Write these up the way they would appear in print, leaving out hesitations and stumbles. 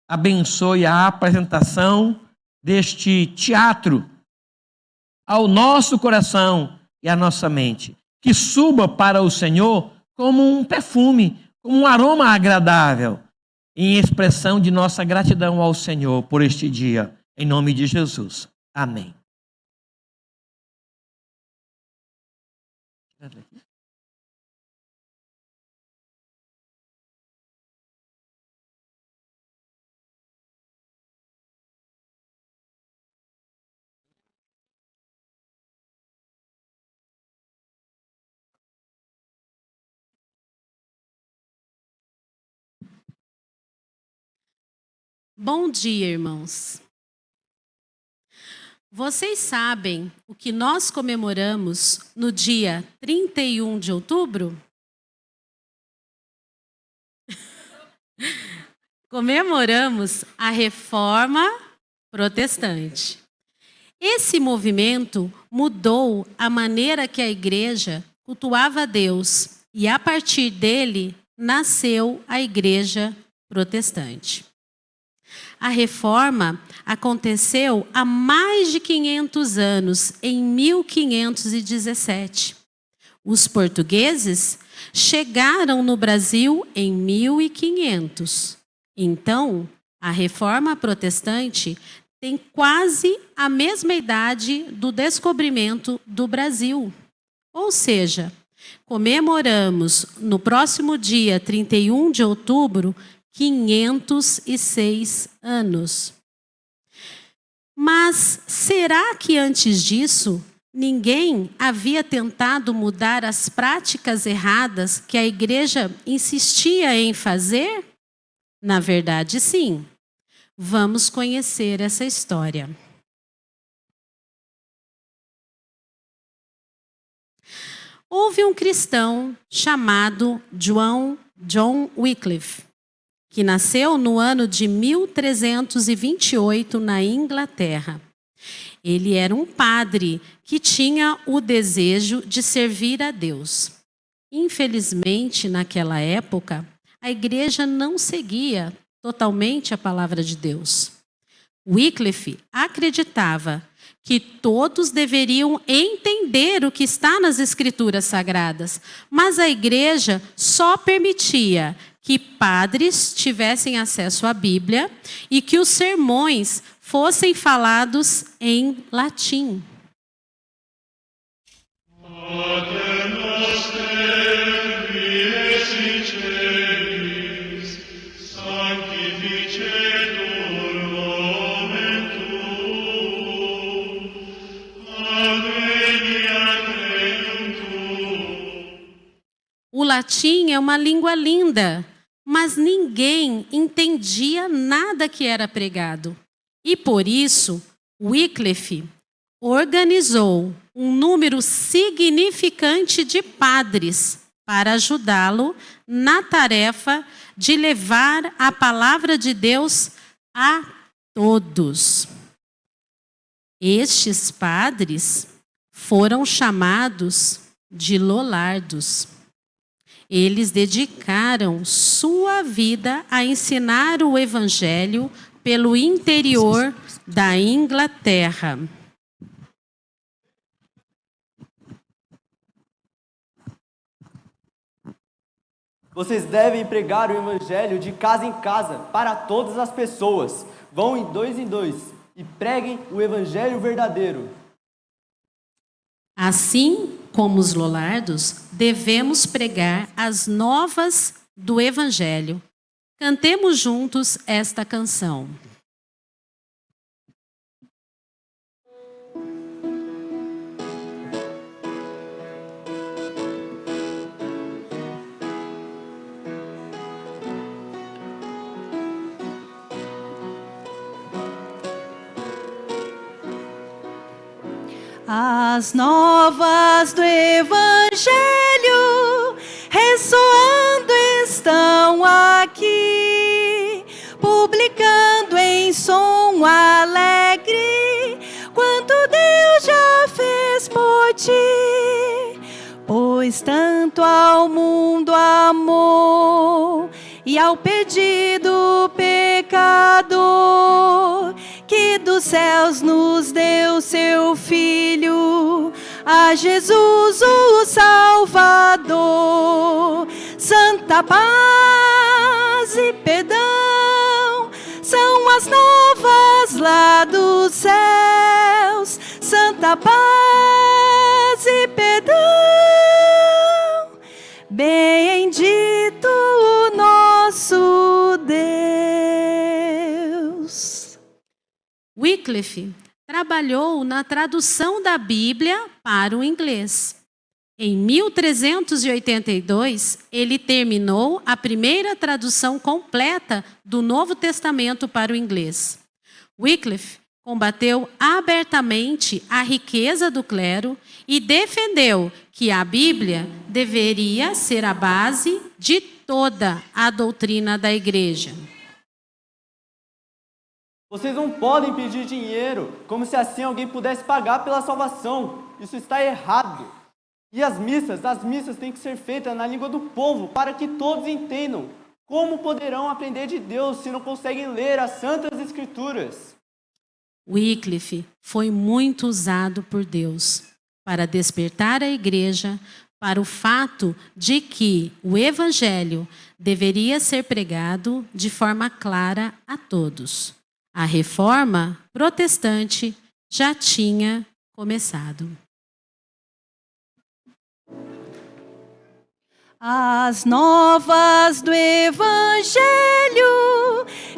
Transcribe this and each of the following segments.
abençoe a apresentação deste teatro ao nosso coração e à nossa mente. Que suba para o Senhor como um perfume, como um aroma agradável, em expressão de nossa gratidão ao Senhor por este dia. Em nome de Jesus. Amém. Bom dia, irmãos. Vocês sabem o que nós comemoramos no dia 31 de outubro? Comemoramos a Reforma Protestante. Esse movimento mudou a maneira que a igreja cultuava a Deus e, a partir dele, nasceu a Igreja Protestante. A reforma aconteceu há mais de 500 anos, em 1517. Os portugueses chegaram no Brasil em 1500. Então, a reforma protestante tem quase a mesma idade do descobrimento do Brasil. Ou seja, comemoramos no próximo dia 31 de outubro 506 anos. Mas será que antes disso ninguém havia tentado mudar as práticas erradas que a igreja insistia em fazer? Na verdade, sim. Vamos conhecer essa história. Houve um cristão chamado John Wycliffe, que nasceu no ano de 1328 na Inglaterra. Ele era um padre que tinha o desejo de servir a Deus. Infelizmente, naquela época, a igreja não seguia totalmente a palavra de Deus. Wycliffe acreditava que todos deveriam entender o que está nas Escrituras Sagradas, mas a igreja só permitia que padres tivessem acesso à Bíblia e que os sermões fossem falados em latim. O latim é uma língua linda, mas ninguém entendia nada que era pregado. E por isso, Wycliffe organizou um número significante de padres para ajudá-lo na tarefa de levar a palavra de Deus a todos. Estes padres foram chamados de lollardos. Eles dedicaram sua vida a ensinar o evangelho pelo interior da Inglaterra. Vocês devem pregar o evangelho de casa em casa para todas as pessoas. Vão em dois e preguem o evangelho verdadeiro. Assim como os lollardos, devemos pregar as novas do evangelho. Cantemos juntos esta canção. As novas do Evangelho ressoando estão aqui, publicando em som alegre quanto Deus já fez por ti. Pois tanto ao mundo amou e ao pedido pecador, que dos céus nos deu seu Filho, a Jesus o Salvador. Santa paz e perdão são as novas lá dos céus. Santa paz e perdão, bendito o nosso Deus. Wycliffe trabalhou na tradução da Bíblia para o inglês. Em 1382, ele terminou a primeira tradução completa do Novo Testamento para o inglês. Wycliffe combateu abertamente a riqueza do clero e defendeu que a Bíblia deveria ser a base de toda a doutrina da igreja. Vocês não podem pedir dinheiro, como se assim alguém pudesse pagar pela salvação. Isso está errado. E as missas têm que ser feitas na língua do povo, para que todos entendam. Como poderão aprender de Deus se não conseguem ler as Santas Escrituras? Wycliffe foi muito usado por Deus para despertar a igreja para o fato de que o Evangelho deveria ser pregado de forma clara a todos. A reforma protestante já tinha começado. As novas do Evangelho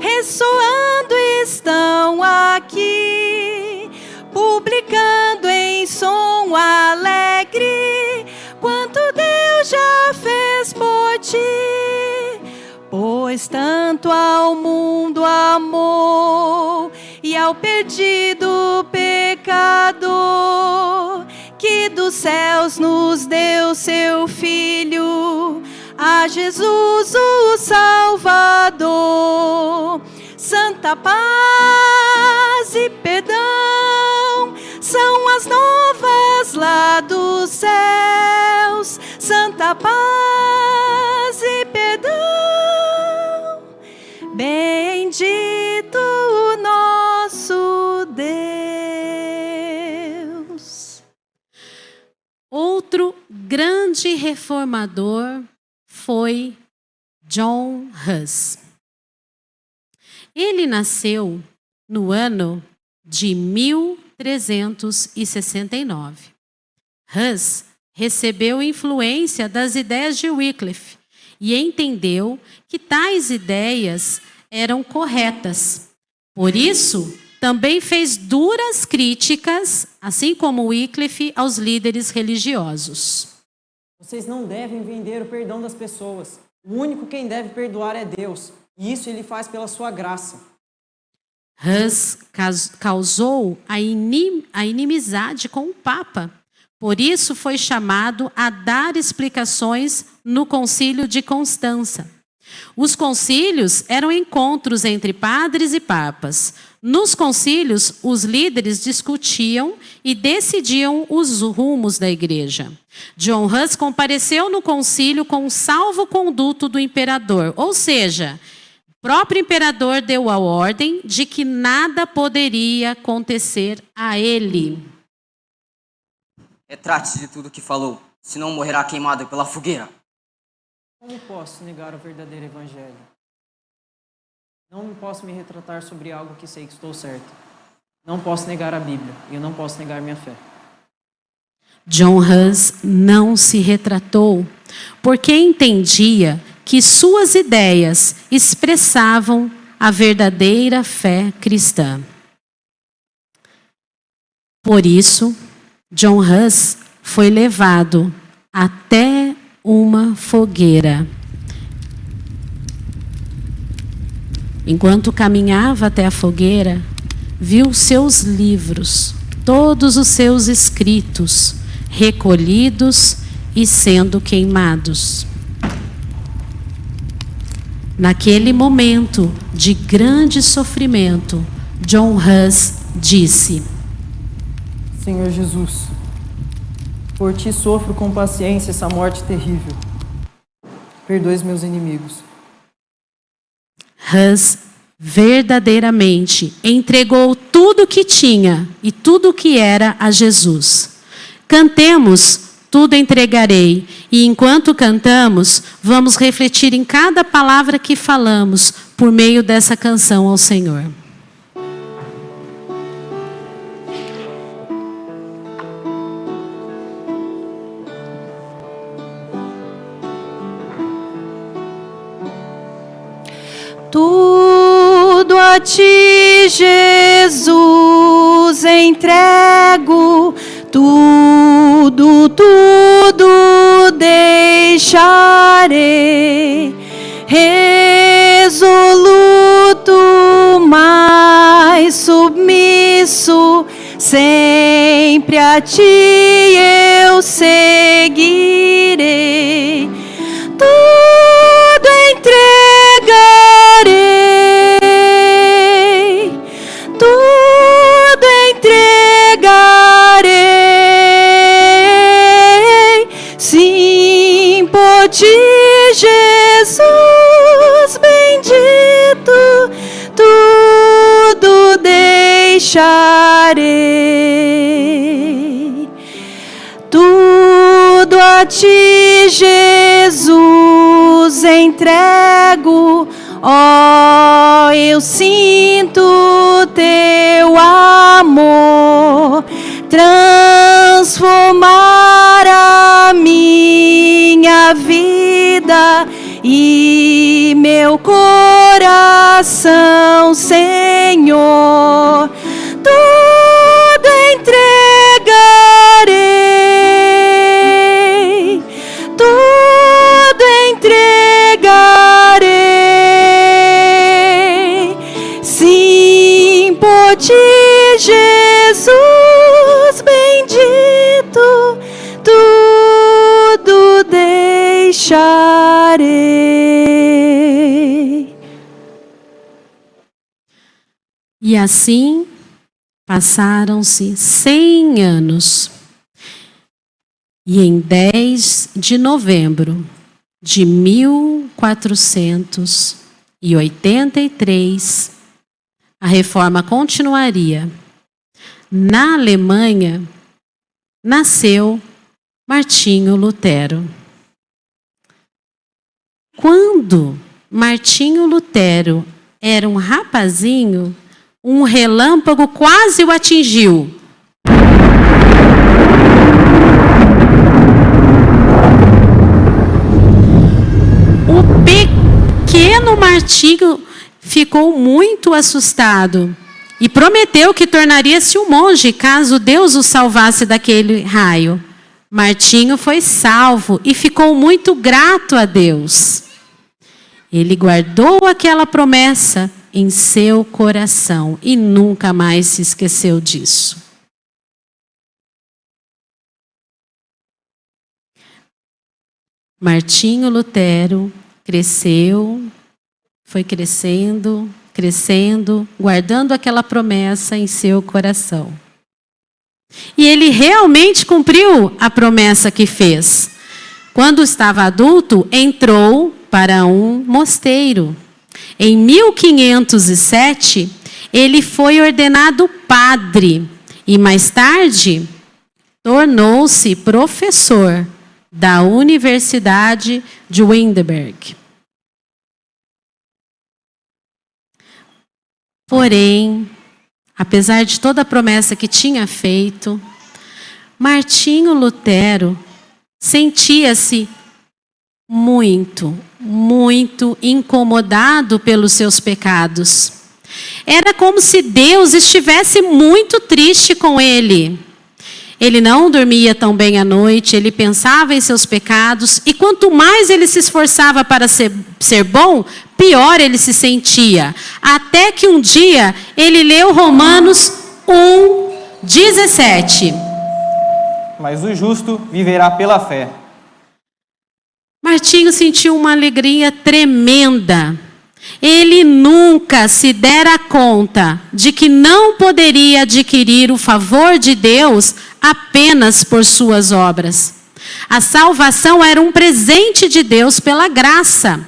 ressoando estão aqui, publicando em som alegre quanto Deus já fez por ti. Pois tanto ao mundo amou e ao perdido pecador, que dos céus nos deu seu Filho, a Jesus o Salvador. Santa paz e perdão são as novas lá dos céus. Santa paz e perdão, bendito o nosso Deus. Outro grande reformador foi John Huss. Ele nasceu no ano de 1369. Huss recebeu influência das ideias de Wycliffe e entendeu que tais ideias eram corretas. Por isso, também fez duras críticas, assim como Wycliffe, aos líderes religiosos. Vocês não devem vender o perdão das pessoas. O único quem deve perdoar é Deus. E isso ele faz pela sua graça. Huss causou a inimizade com o Papa. Por isso foi chamado a dar explicações no Concílio de Constança. Os concílios eram encontros entre padres e papas. Nos concílios, os líderes discutiam e decidiam os rumos da igreja. John Huss compareceu no concílio com o salvo-conduto do imperador, ou seja, o próprio imperador deu a ordem de que nada poderia acontecer a ele. Retrate-se de tudo que falou, senão morrerá queimado pela fogueira. Como posso negar o verdadeiro evangelho? Não posso me retratar sobre algo que sei que estou certo. Não posso negar a Bíblia e eu não posso negar minha fé. John Huss não se retratou porque entendia que suas ideias expressavam a verdadeira fé cristã. Por isso, John Huss foi levado até uma fogueira. Enquanto caminhava até a fogueira, viu seus livros, todos os seus escritos, recolhidos e sendo queimados. Naquele momento de grande sofrimento, John Huss disse: Senhor Jesus, por ti sofro com paciência essa morte terrível. Perdoe os meus inimigos. Hus verdadeiramente entregou tudo o que tinha e tudo o que era a Jesus. Cantemos, tudo entregarei. E enquanto cantamos, vamos refletir em cada palavra que falamos por meio dessa canção ao Senhor. Tudo a ti, Jesus, entrego. Tudo deixarei. Resoluto, mas submisso, sempre a ti eu seguirei. Tudo entregarei, tudo entregarei. Sim, por ti, Jesus bendito, tudo deixarei. Tudo a ti, Jesus, entrego. Oh, eu sinto teu amor transformar a minha vida e meu coração, Senhor. Tudo entregarei, tudo entregarei. Sim, por ti, Jesus bendito, tudo deixarei. E assim passaram-se 100 anos. E em 10 de novembro de 1483, a reforma continuaria. Na Alemanha, nasceu Martinho Lutero. Quando Martinho Lutero era um rapazinho, um relâmpago quase o atingiu. O pequeno Martinho ficou muito assustado e prometeu que tornaria-se um monge caso Deus o salvasse daquele raio. Martinho foi salvo e ficou muito grato a Deus. Ele guardou aquela promessa em seu coração e nunca mais se esqueceu disso. Martinho Lutero cresceu, foi crescendo, guardando aquela promessa em seu coração. E ele realmente cumpriu a promessa que fez. Quando estava adulto, entrou para um mosteiro. Em 1507, ele foi ordenado padre e mais tarde tornou-se professor da Universidade de Wittenberg. Porém, apesar de toda a promessa que tinha feito, Martinho Lutero sentia-se muito incomodado pelos seus pecados. Era como se Deus estivesse muito triste com ele. Ele não dormia tão bem à noite, ele pensava em seus pecados, e quanto mais ele se esforçava para ser bom, pior ele se sentia. Até que um dia ele leu Romanos 1:17. Mas o justo viverá pela fé. Martinho sentiu uma alegria tremenda. Ele nunca se dera conta de que não poderia adquirir o favor de Deus apenas por suas obras. A salvação era um presente de Deus pela graça.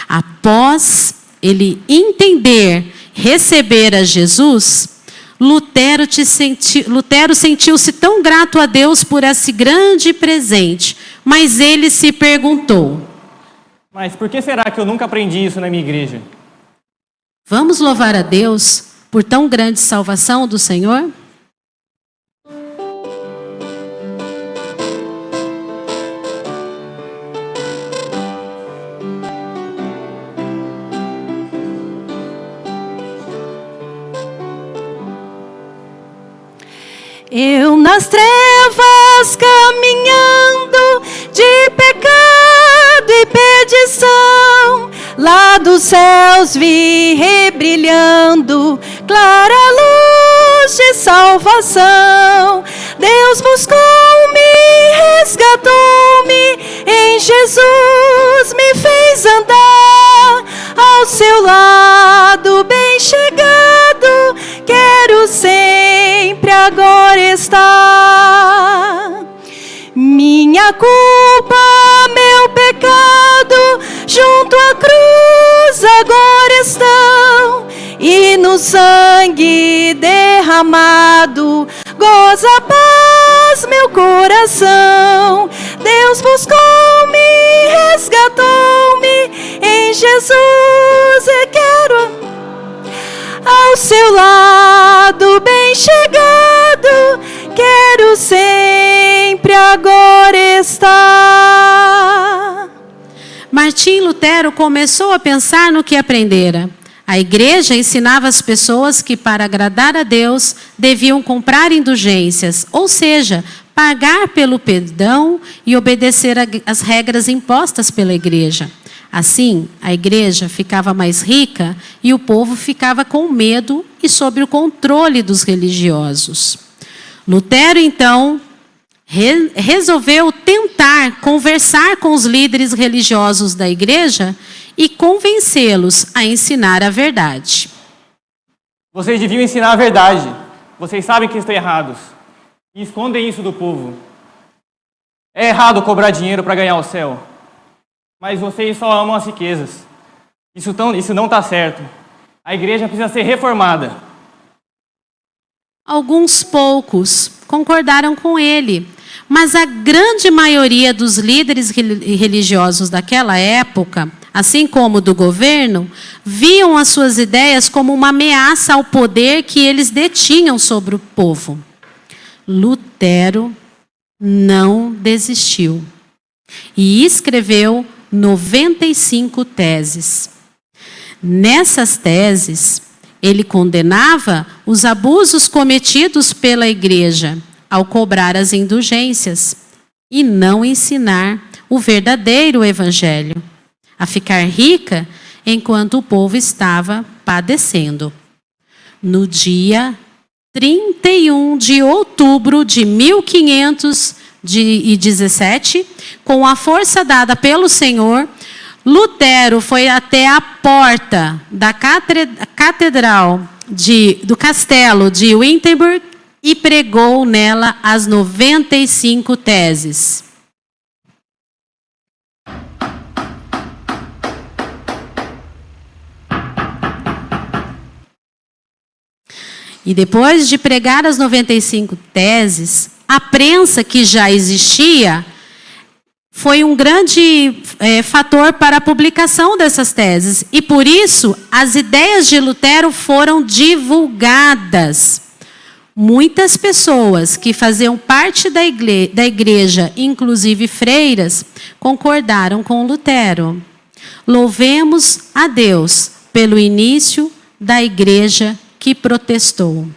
Após ele entender, receber a Jesus, Lutero sentiu-se tão grato a Deus por esse grande presente, mas ele se perguntou: Mas por que será que eu nunca aprendi isso na minha igreja? vamos louvar a Deus por tão grande salvação do Senhor? Eu nas trevas caminhando de pecado e perdição, lá dos céus vi rebrilhando clara luz de salvação. Deus buscou-me, resgatou-me, em Jesus me fez andar ao seu lado bem chegado, quero sempre agora estar. Minha culpa, meu pecado, junto à cruz agora estão, e no sangue derramado goza a paz meu coração. Deus buscou-me, resgatou-me, em Jesus eu quero ao seu lado bem chegado, quero sempre agora estar. Martim Lutero começou a pensar no que aprendera. A igreja ensinava as pessoas que para agradar a Deus deviam comprar indulgências, ou seja, pagar pelo perdão e obedecer às regras impostas pela igreja. Assim, a igreja ficava mais rica e o povo ficava com medo e sob o controle dos religiosos. Lutero, então, resolveu tentar conversar com os líderes religiosos da igreja e convencê-los a ensinar a verdade. Vocês deviam ensinar a verdade. Vocês sabem que estão errados. E escondem isso do povo. É errado cobrar dinheiro para ganhar o céu. Mas vocês só amam as riquezas. Isso não está certo. A igreja precisa ser reformada. Alguns poucos concordaram com ele, mas a grande maioria dos líderes religiosos daquela época, assim como do governo, viam as suas ideias como uma ameaça ao poder que eles detinham sobre o povo. Lutero não desistiu e escreveu 95 teses. Nessas teses, ele condenava os abusos cometidos pela igreja ao cobrar as indulgências e não ensinar o verdadeiro evangelho, a ficar rica enquanto o povo estava padecendo. No dia 31 de outubro de 1517, com a força dada pelo Senhor, Lutero foi até a porta da catedral do castelo de Wittenberg e pregou nela as 95 teses. E depois de pregar as 95 teses, a prensa que já existia foi um grande fator para a publicação dessas teses. E por isso, as ideias de Lutero foram divulgadas. Muitas pessoas que faziam parte da igreja, inclusive freiras, concordaram com Lutero. Louvemos a Deus pelo início da igreja que protestou.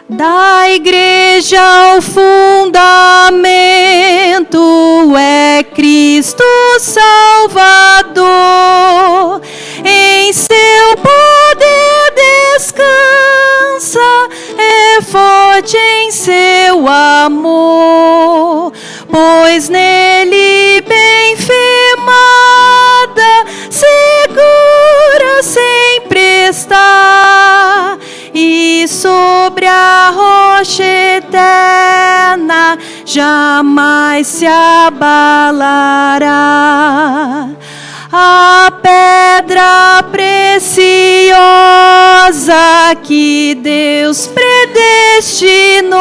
Da igreja o fundamento é Cristo Salvador, em seu poder descansa, é forte em seu amor, pois nele bem firmada jamais se abalará. A pedra preciosa que Deus predestinou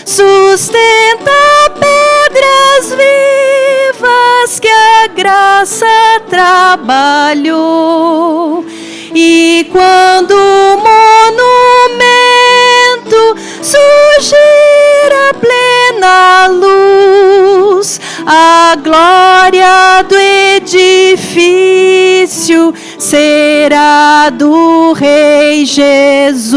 sustenta pedras vivas que a graça trabalhou. E quando o monumento surgir a plena luz, a glória do edifício será do Rei Jesus.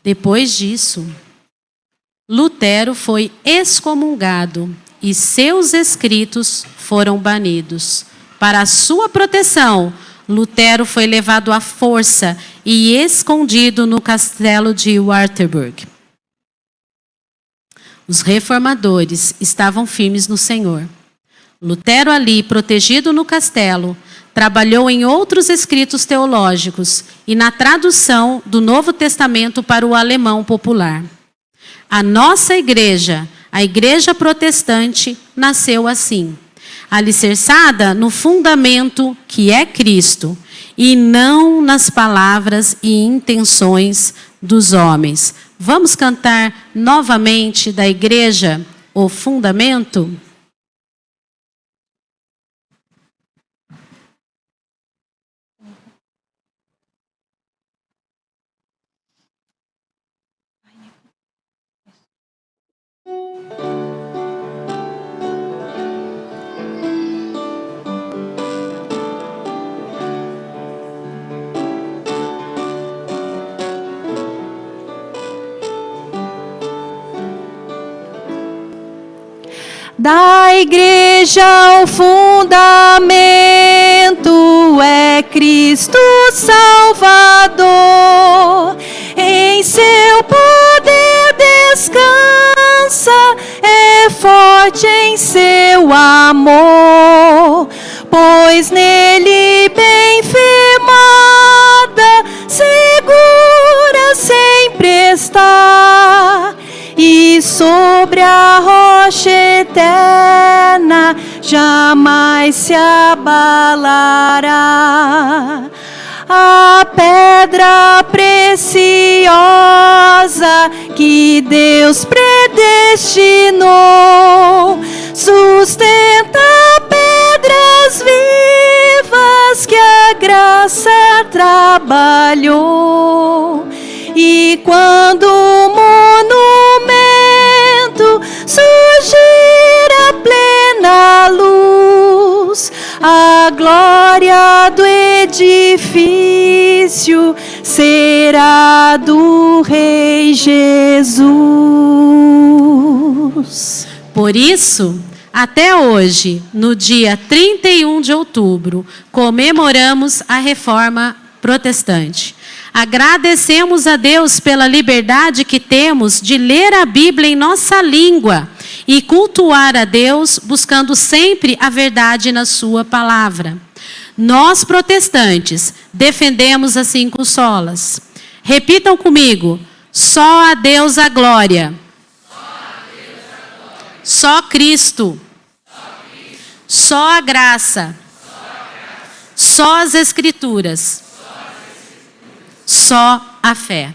Depois disso, Lutero foi excomungado e seus escritos foram banidos. Para a sua proteção, Lutero foi levado à força e escondido no castelo de Wartburg. Os reformadores estavam firmes no Senhor. Lutero, ali, protegido no castelo, trabalhou em outros escritos teológicos e na tradução do Novo Testamento para o alemão popular. A nossa igreja, a Igreja Protestante, nasceu assim, alicerçada no fundamento que é Cristo, e não nas palavras e intenções dos homens. Vamos cantar novamente da igreja o fundamento? Da igreja o fundamento é Cristo Salvador. Em seu poder descansa, é forte em seu amor, pois nele bem firmada, segura sempre está. E sobre a rocha eterna jamais se abalará. A pedra preciosa que Deus predestinou sustenta pedras vivas que a graça trabalhou. E quando o monumento surgir a plena luz, a glória do edifício será do Rei Jesus. Por isso, até hoje, no dia 31 de outubro, comemoramos a Reforma Protestante. Agradecemos a Deus pela liberdade que temos de ler a Bíblia em nossa língua e cultuar a Deus, buscando sempre a verdade na sua palavra. Nós, protestantes, defendemos as 5 solas. Repitam comigo: só a Deus a glória. Só Cristo. Só a graça. Só as Escrituras. Só a fé.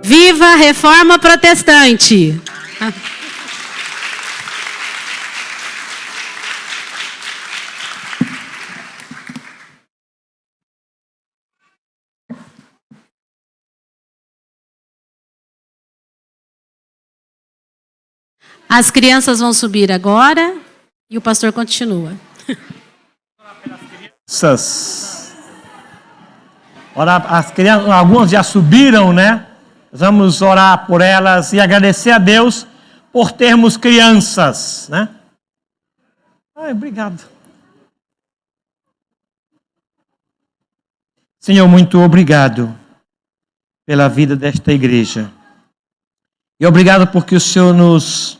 Viva a Reforma Protestante! As crianças vão subir agora e o pastor continua. As crianças, algumas já subiram, né? Vamos orar por elas e agradecer a Deus por termos crianças, né? Ai, obrigado. Senhor, muito obrigado pela vida desta igreja. E obrigado porque o Senhor nos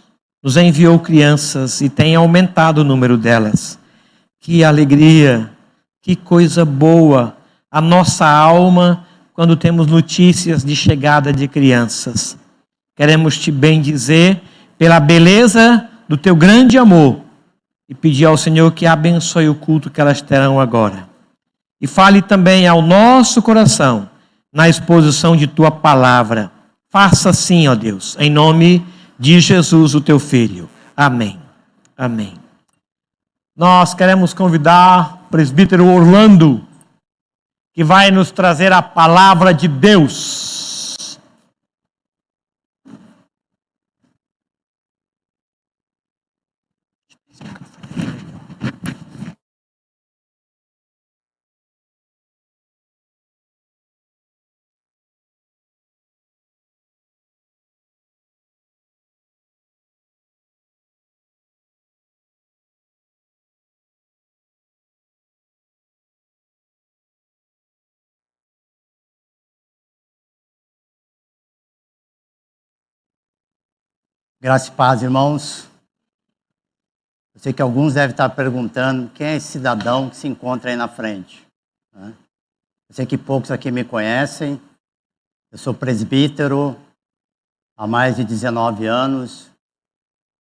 enviou crianças e tem aumentado o número delas. Que alegria, que coisa boa a nossa alma quando temos notícias de chegada de crianças. Queremos te bendizer pela beleza do teu grande amor e pedir ao Senhor que abençoe o culto que elas terão agora. E fale também ao nosso coração na exposição de tua palavra. Faça assim, ó Deus, em nome de Jesus, o teu Filho. Amém. Amém. Nós queremos convidar o presbítero Orlando, que vai nos trazer a palavra de Deus. Graça e paz, irmãos. Eu sei que alguns devem estar perguntando quem é esse cidadão que se encontra aí na frente, né? Eu sei que poucos aqui me conhecem. Eu sou presbítero há mais de 19 anos.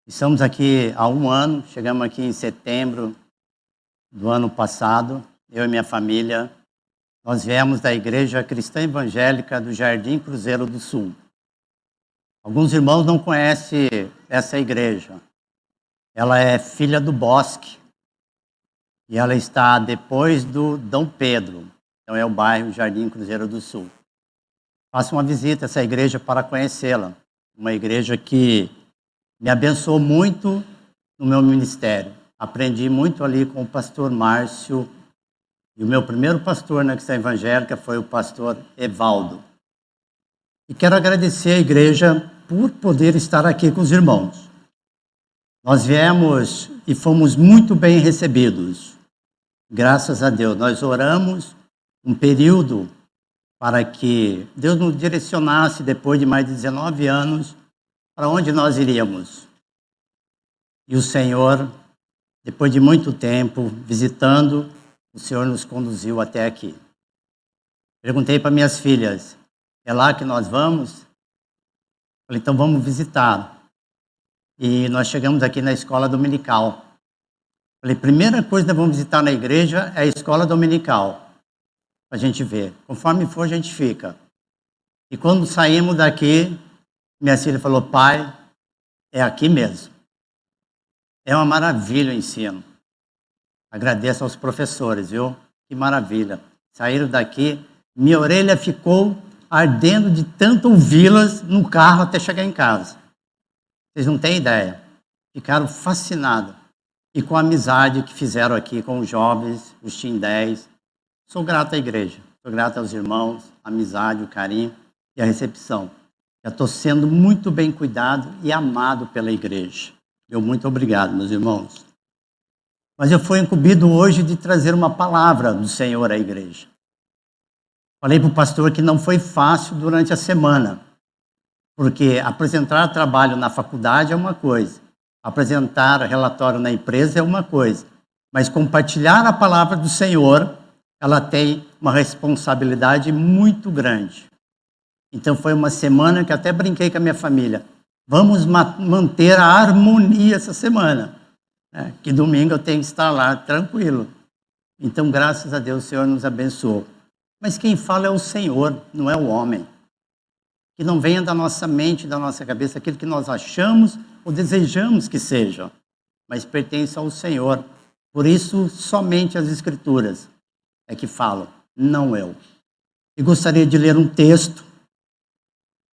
Estamos aqui há 1 ano, chegamos aqui em setembro do ano passado, eu e minha família. Nós viemos da Igreja Cristã Evangélica do Jardim Cruzeiro do Sul. Alguns irmãos não conhecem essa igreja. Ela é filha do Bosque e ela está depois do Dom Pedro. Então é o bairro Jardim Cruzeiro do Sul. Faça uma visita a essa igreja para conhecê-la. Uma igreja que me abençoou muito no meu ministério. Aprendi muito ali com o pastor Márcio. E o meu primeiro pastor na Cristã Evangélica foi o pastor Evaldo. E quero agradecer à igreja por poder estar aqui com os irmãos. Nós viemos e fomos muito bem recebidos. Graças a Deus. Nós oramos um período para que Deus nos direcionasse, depois de mais de 19 anos, para onde nós iríamos. E o Senhor, depois de muito tempo, visitando, o Senhor nos conduziu até aqui. Perguntei para minhas filhas, é lá que nós vamos? Falei, então vamos visitar. E nós chegamos aqui na escola dominical. Falei, primeira coisa que nós vamos visitar na igreja é a escola dominical. Para a gente ver. Conforme for, a gente fica. E quando saímos daqui, minha filha falou, pai, é aqui mesmo. É uma maravilha o ensino. Agradeço aos professores, viu? Que maravilha. Saíram daqui, minha orelha ficou ardendo de tanto ouvi-las no carro até chegar em casa. Vocês não têm ideia. Ficaram fascinados. E com a amizade que fizeram aqui com os jovens, os Team 10. Sou grato à igreja. Sou grato aos irmãos, a amizade, o carinho e a recepção. Já estou sendo muito bem cuidado e amado pela igreja. Meu muito obrigado, meus irmãos. Mas eu fui incumbido hoje de trazer uma palavra do Senhor à igreja. Falei para o pastor que não foi fácil durante a semana, porque apresentar trabalho na faculdade é uma coisa, apresentar relatório na empresa é uma coisa, mas compartilhar a palavra do Senhor, ela tem uma responsabilidade muito grande. Então foi uma semana que até brinquei com a minha família, vamos manter a harmonia essa semana, né? Que domingo eu tenho que estar lá tranquilo. Então, graças a Deus, o Senhor nos abençoou. Mas quem fala é o Senhor, não é o homem. que não venha da nossa mente, da nossa cabeça, aquilo que nós achamos ou desejamos que seja, mas pertence ao Senhor. Por isso, somente as Escrituras é que falam, não eu. E gostaria de ler um texto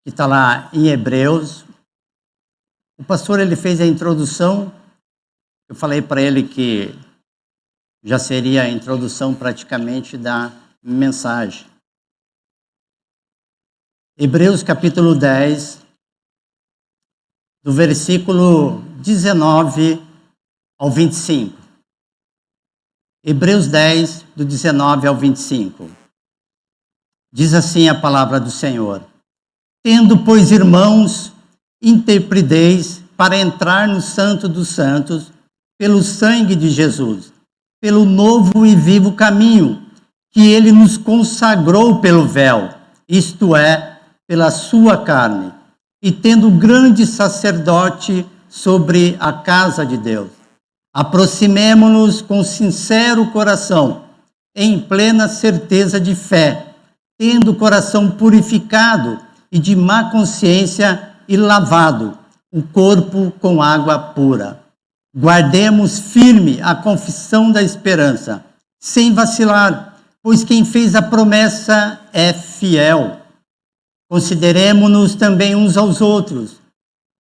que está lá em Hebreus. O pastor, ele fez a introdução. Eu falei para ele que já seria a introdução praticamente da mensagem. Hebreus capítulo 10, do versículo 19 ao 25. Hebreus 10, do 19 ao 25. Diz assim a palavra do Senhor. Tendo, pois, irmãos, intrepidez para entrar no Santo dos Santos, pelo sangue de Jesus, pelo novo e vivo caminho, que ele nos consagrou pelo véu, isto é, pela sua carne, e tendo grande sacerdote sobre a casa de Deus. Aproximemo-nos com sincero coração, em plena certeza de fé, tendo o coração purificado e de má consciência e lavado, o corpo com água pura. Guardemos firme a confissão da esperança, sem vacilar, pois quem fez a promessa é fiel. Consideremo-nos também uns aos outros,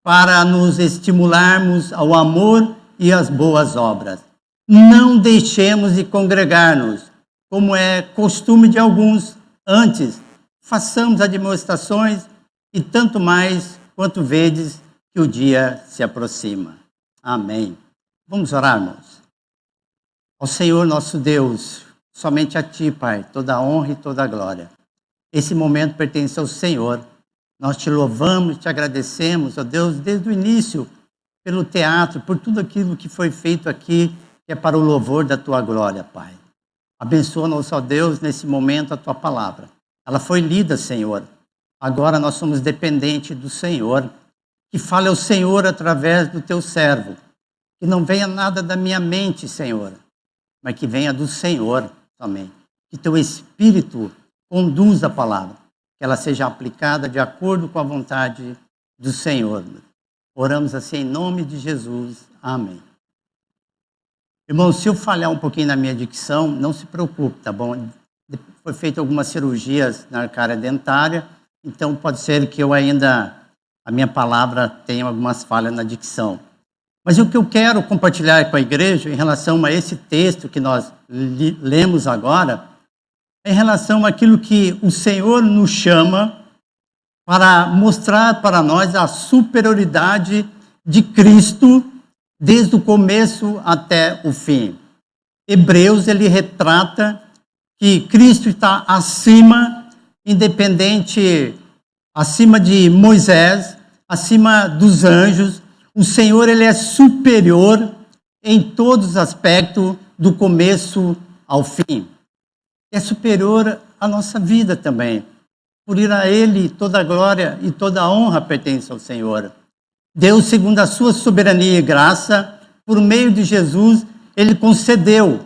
para nos estimularmos ao amor e às boas obras. Não deixemos de congregar-nos, como é costume de alguns. Antes, façamos admoestações, e tanto mais quanto vedes que o dia se aproxima. Amém. Vamos orar, irmãos. Ao Senhor nosso Deus, somente a Ti, Pai, toda a honra e toda a glória. Esse momento pertence ao Senhor. Nós te louvamos, te agradecemos, ó Deus, desde o início, pelo teatro, por tudo aquilo que foi feito aqui, que é para o louvor da Tua glória, Pai. Abençoa-nos, ó Deus, nesse momento a Tua palavra. Ela foi lida, Senhor. Agora nós somos dependentes do Senhor. Que fale ao Senhor através do Teu servo. Que não venha nada da minha mente, Senhor, mas que venha do Senhor somente. Que Teu Espírito conduza a palavra. Que ela seja aplicada de acordo com a vontade do Senhor. Oramos assim em nome de Jesus. Amém. Irmão, se eu falhar um pouquinho na minha dicção, não se preocupe, tá bom? Foi feito algumas cirurgias na arcária dentária, então pode ser que a minha palavra tenha algumas falhas na dicção. Mas o que eu quero compartilhar com a igreja em relação a esse texto que nós lemos agora, é em relação àquilo que o Senhor nos chama para mostrar para nós a superioridade de Cristo desde o começo até o fim. Hebreus, ele retrata que Cristo está acima, independente, acima de Moisés, acima dos anjos. O Senhor, ele é superior em todos os aspectos, do começo ao fim. É superior à nossa vida também. Por ir a Ele, toda a glória e toda a honra pertence ao Senhor. Deus, segundo a sua soberania e graça, por meio de Jesus, Ele concedeu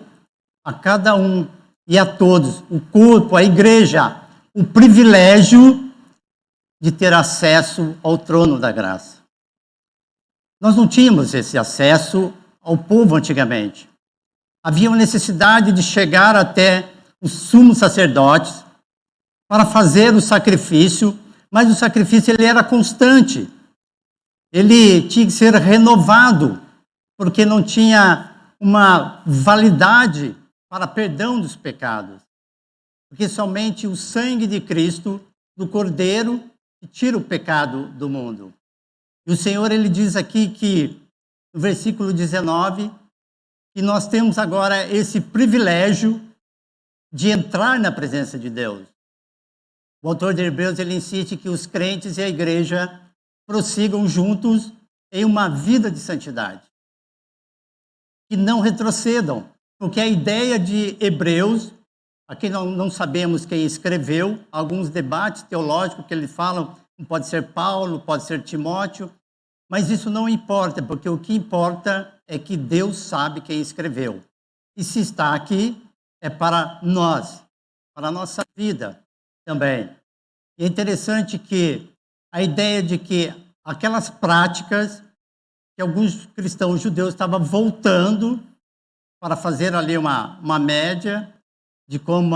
a cada um e a todos, o corpo, a igreja, o privilégio de ter acesso ao trono da graça. Nós não tínhamos esse acesso ao povo antigamente. Havia uma necessidade de chegar até os sumos sacerdotes para fazer o sacrifício, mas o sacrifício ele era constante. Ele tinha que ser renovado, porque não tinha uma validade para perdão dos pecados. Porque somente o sangue de Cristo, do Cordeiro, tira o pecado do mundo. E o Senhor, ele diz aqui que, no versículo 19, que nós temos agora esse privilégio de entrar na presença de Deus. O autor de Hebreus, ele insiste que os crentes e a igreja prossigam juntos em uma vida de santidade. Que não retrocedam, porque a ideia de Hebreus, aqui não sabemos quem escreveu, alguns debates teológicos que eles falam, pode ser Paulo, pode ser Timóteo, mas isso não importa, porque o que importa é que Deus sabe quem escreveu. E se está aqui, é para nós, para a nossa vida também. E é interessante que a ideia de que aquelas práticas que alguns cristãos judeus estavam voltando para fazer ali uma média de como,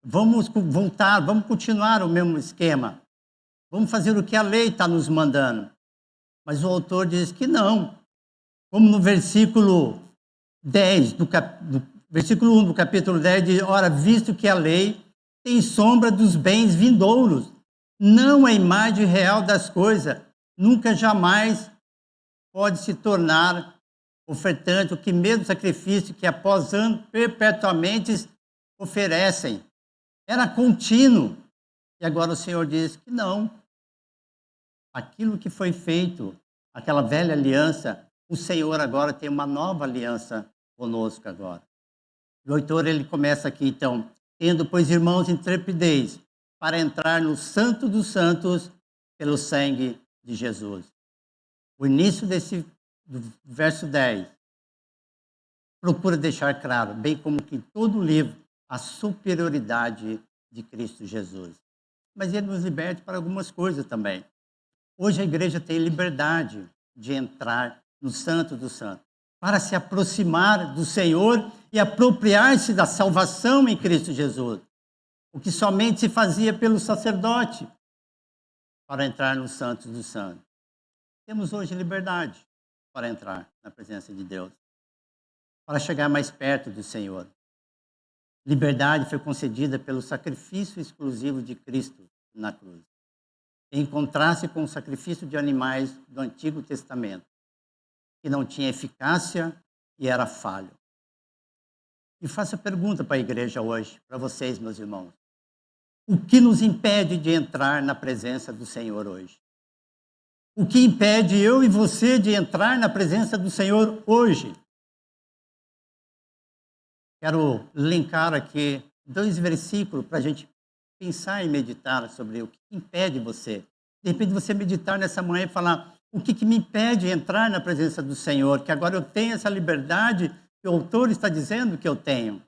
vamos voltar, vamos continuar o mesmo esquema, vamos fazer o que a lei está nos mandando. Mas o autor diz que não. Como no versículo 10, versículo 1 do capítulo 10, diz, ora, visto que a lei tem sombra dos bens vindouros, não a imagem real das coisas, nunca jamais pode se tornar ofertante, o que mesmo sacrifício que após anos perpetuamente oferecem. Era contínuo. E agora o Senhor diz que não. Aquilo que foi feito, aquela velha aliança, o Senhor agora tem uma nova aliança conosco agora. O autor, ele começa aqui, então, tendo, pois, irmãos, intrepidez para entrar no Santo dos Santos pelo sangue de Jesus. O início do verso 10 procura deixar claro, bem como que em todo o livro, a superioridade de Cristo Jesus. Mas ele nos liberta para algumas coisas também. Hoje a igreja tem liberdade de entrar no Santo dos Santos, para se aproximar do Senhor e apropriar-se da salvação em Cristo Jesus. O que somente se fazia pelo sacerdote para entrar no Santo dos Santos. Temos hoje liberdade para entrar na presença de Deus, para chegar mais perto do Senhor. Liberdade foi concedida pelo sacrifício exclusivo de Cristo na cruz, em contraste com o sacrifício de animais do Antigo Testamento, que não tinha eficácia e era falho. E faço a pergunta para a igreja hoje, para vocês, meus irmãos. O que nos impede de entrar na presença do Senhor hoje? O que impede eu e você de entrar na presença do Senhor hoje? Quero linkar aqui 2 versículos para a gente pensar e meditar sobre o que impede você. De repente você meditar nessa manhã e falar, o que me impede de entrar na presença do Senhor? Que agora eu tenho essa liberdade que o autor está dizendo que eu tenho.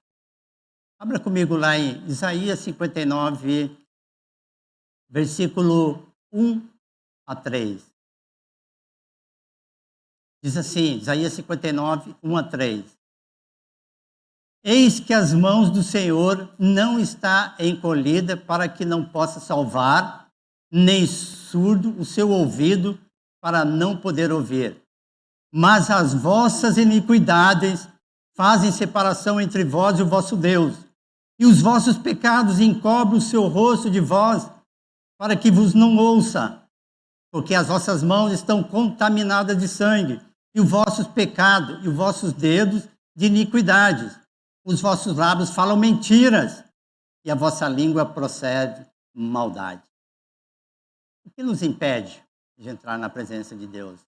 Abra comigo lá em Isaías 59, versículo 1 a 3. Diz assim, Isaías 59, 1 a 3. Eis que as mãos do Senhor não está encolhida para que não possa salvar, nem surdo o seu ouvido para não poder ouvir. Mas as vossas iniquidades fazem separação entre vós e o vosso Deus, e os vossos pecados encobrem o seu rosto de vós, para que vos não ouça, porque as vossas mãos estão contaminadas de sangue, e os vossos pecados, e os vossos dedos de iniquidades. Os vossos lábios falam mentiras, e a vossa língua procede maldade. O que nos impede de entrar na presença de Deus?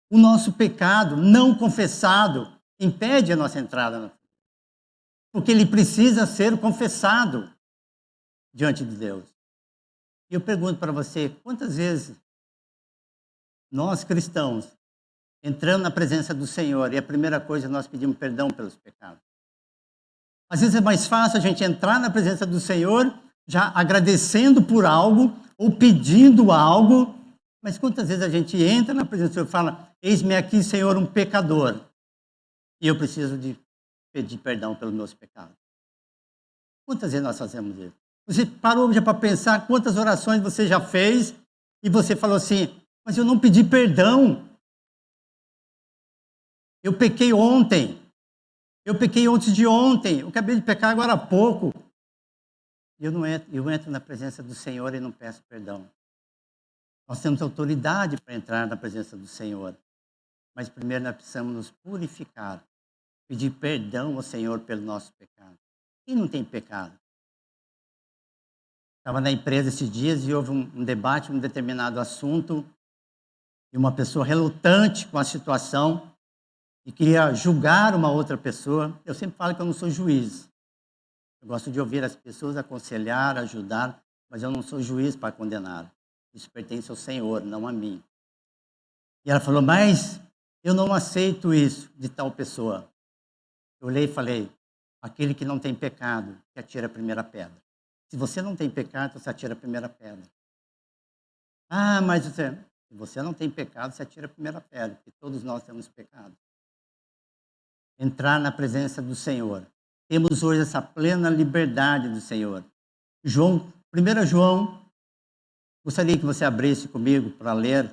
O nosso pecado não confessado impede a nossa entrada, porque ele precisa ser confessado diante de Deus. E eu pergunto para você, quantas vezes nós cristãos entramos na presença do Senhor e a primeira coisa nós pedimos perdão pelos pecados? Às vezes é mais fácil a gente entrar na presença do Senhor já agradecendo por algo ou pedindo algo, mas quantas vezes a gente entra na presença do Senhor e fala, eis-me aqui, Senhor, um pecador, e eu preciso de pedir perdão pelos meus pecados. Quantas vezes nós fazemos isso? Você parou já para pensar quantas orações você já fez e você falou assim, mas eu não pedi perdão. Eu pequei ontem. Eu pequei antes de ontem. Eu acabei de pecar agora há pouco. Eu entro na presença do Senhor e não peço perdão. Nós temos autoridade para entrar na presença do Senhor. Mas primeiro nós precisamos nos purificar. Pedir perdão ao Senhor pelo nosso pecado. Quem não tem pecado? Estava na empresa esses dias e houve um debate, um determinado assunto, e uma pessoa relutante com a situação e queria julgar uma outra pessoa. Eu sempre falo que eu não sou juiz. Eu gosto de ouvir as pessoas, aconselhar, ajudar, mas eu não sou juiz para condenar. Isso pertence ao Senhor, não a mim. E ela falou, mas eu não aceito isso de tal pessoa. Eu olhei e falei, aquele que não tem pecado, que atira a primeira pedra. Se você não tem pecado, você atira a primeira pedra. Ah, mas você não tem pecado, você atira a primeira pedra, porque todos nós temos pecado. Entrar na presença do Senhor. Temos hoje essa plena liberdade do Senhor. 1 João, gostaria que você abrisse comigo para ler,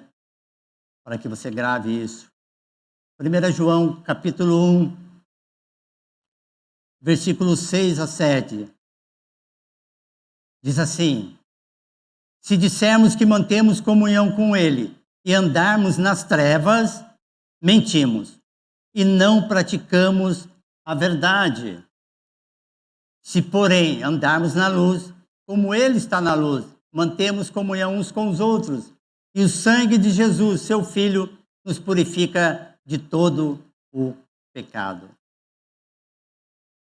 para que você grave isso. 1 João, capítulo 1, versículos 6 a 7. Diz assim: se dissermos que mantemos comunhão com Ele e andarmos nas trevas, mentimos e não praticamos a verdade. Se, porém, andarmos na luz, como Ele está na luz, mantemos comunhão uns com os outros, e o sangue de Jesus, seu Filho, nos purifica de todo o pecado.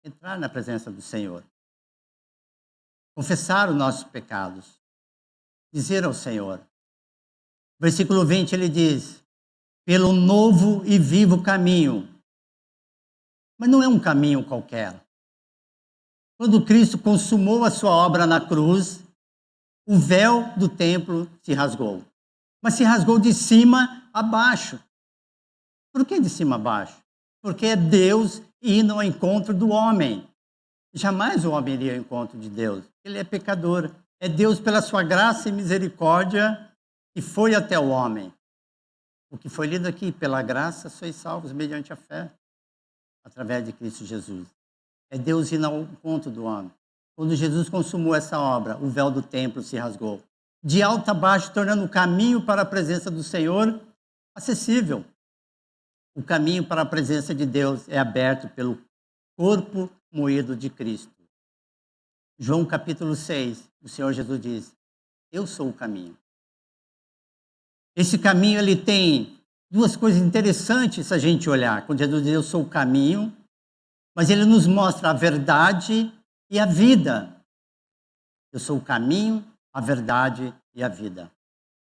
Entrar na presença do Senhor. Confessar os nossos pecados. Dizer ao Senhor. Versículo 20, ele diz: pelo novo e vivo caminho. Mas não é um caminho qualquer. Quando Cristo consumou a sua obra na cruz, o véu do templo se rasgou. Mas se rasgou de cima a baixo. Por que de cima a baixo? Porque é Deus indo ao encontro do homem. Jamais o homem iria ao encontro de Deus. Ele é pecador. É Deus, pela sua graça e misericórdia, que foi até o homem. O que foi lido aqui, pela graça sois salvos mediante a fé, através de Cristo Jesus. É Deus indo ao encontro do homem. Quando Jesus consumou essa obra, o véu do templo se rasgou. De alto a baixo, tornando o caminho para a presença do Senhor acessível. O caminho para a presença de Deus é aberto pelo corpo moído de Cristo. João capítulo 6, o Senhor Jesus diz: eu sou o caminho. Esse caminho, ele tem duas coisas interessantes se a gente olhar. Quando Jesus diz eu sou o caminho, mas ele nos mostra a verdade e a vida. Eu sou o caminho, a verdade e a vida.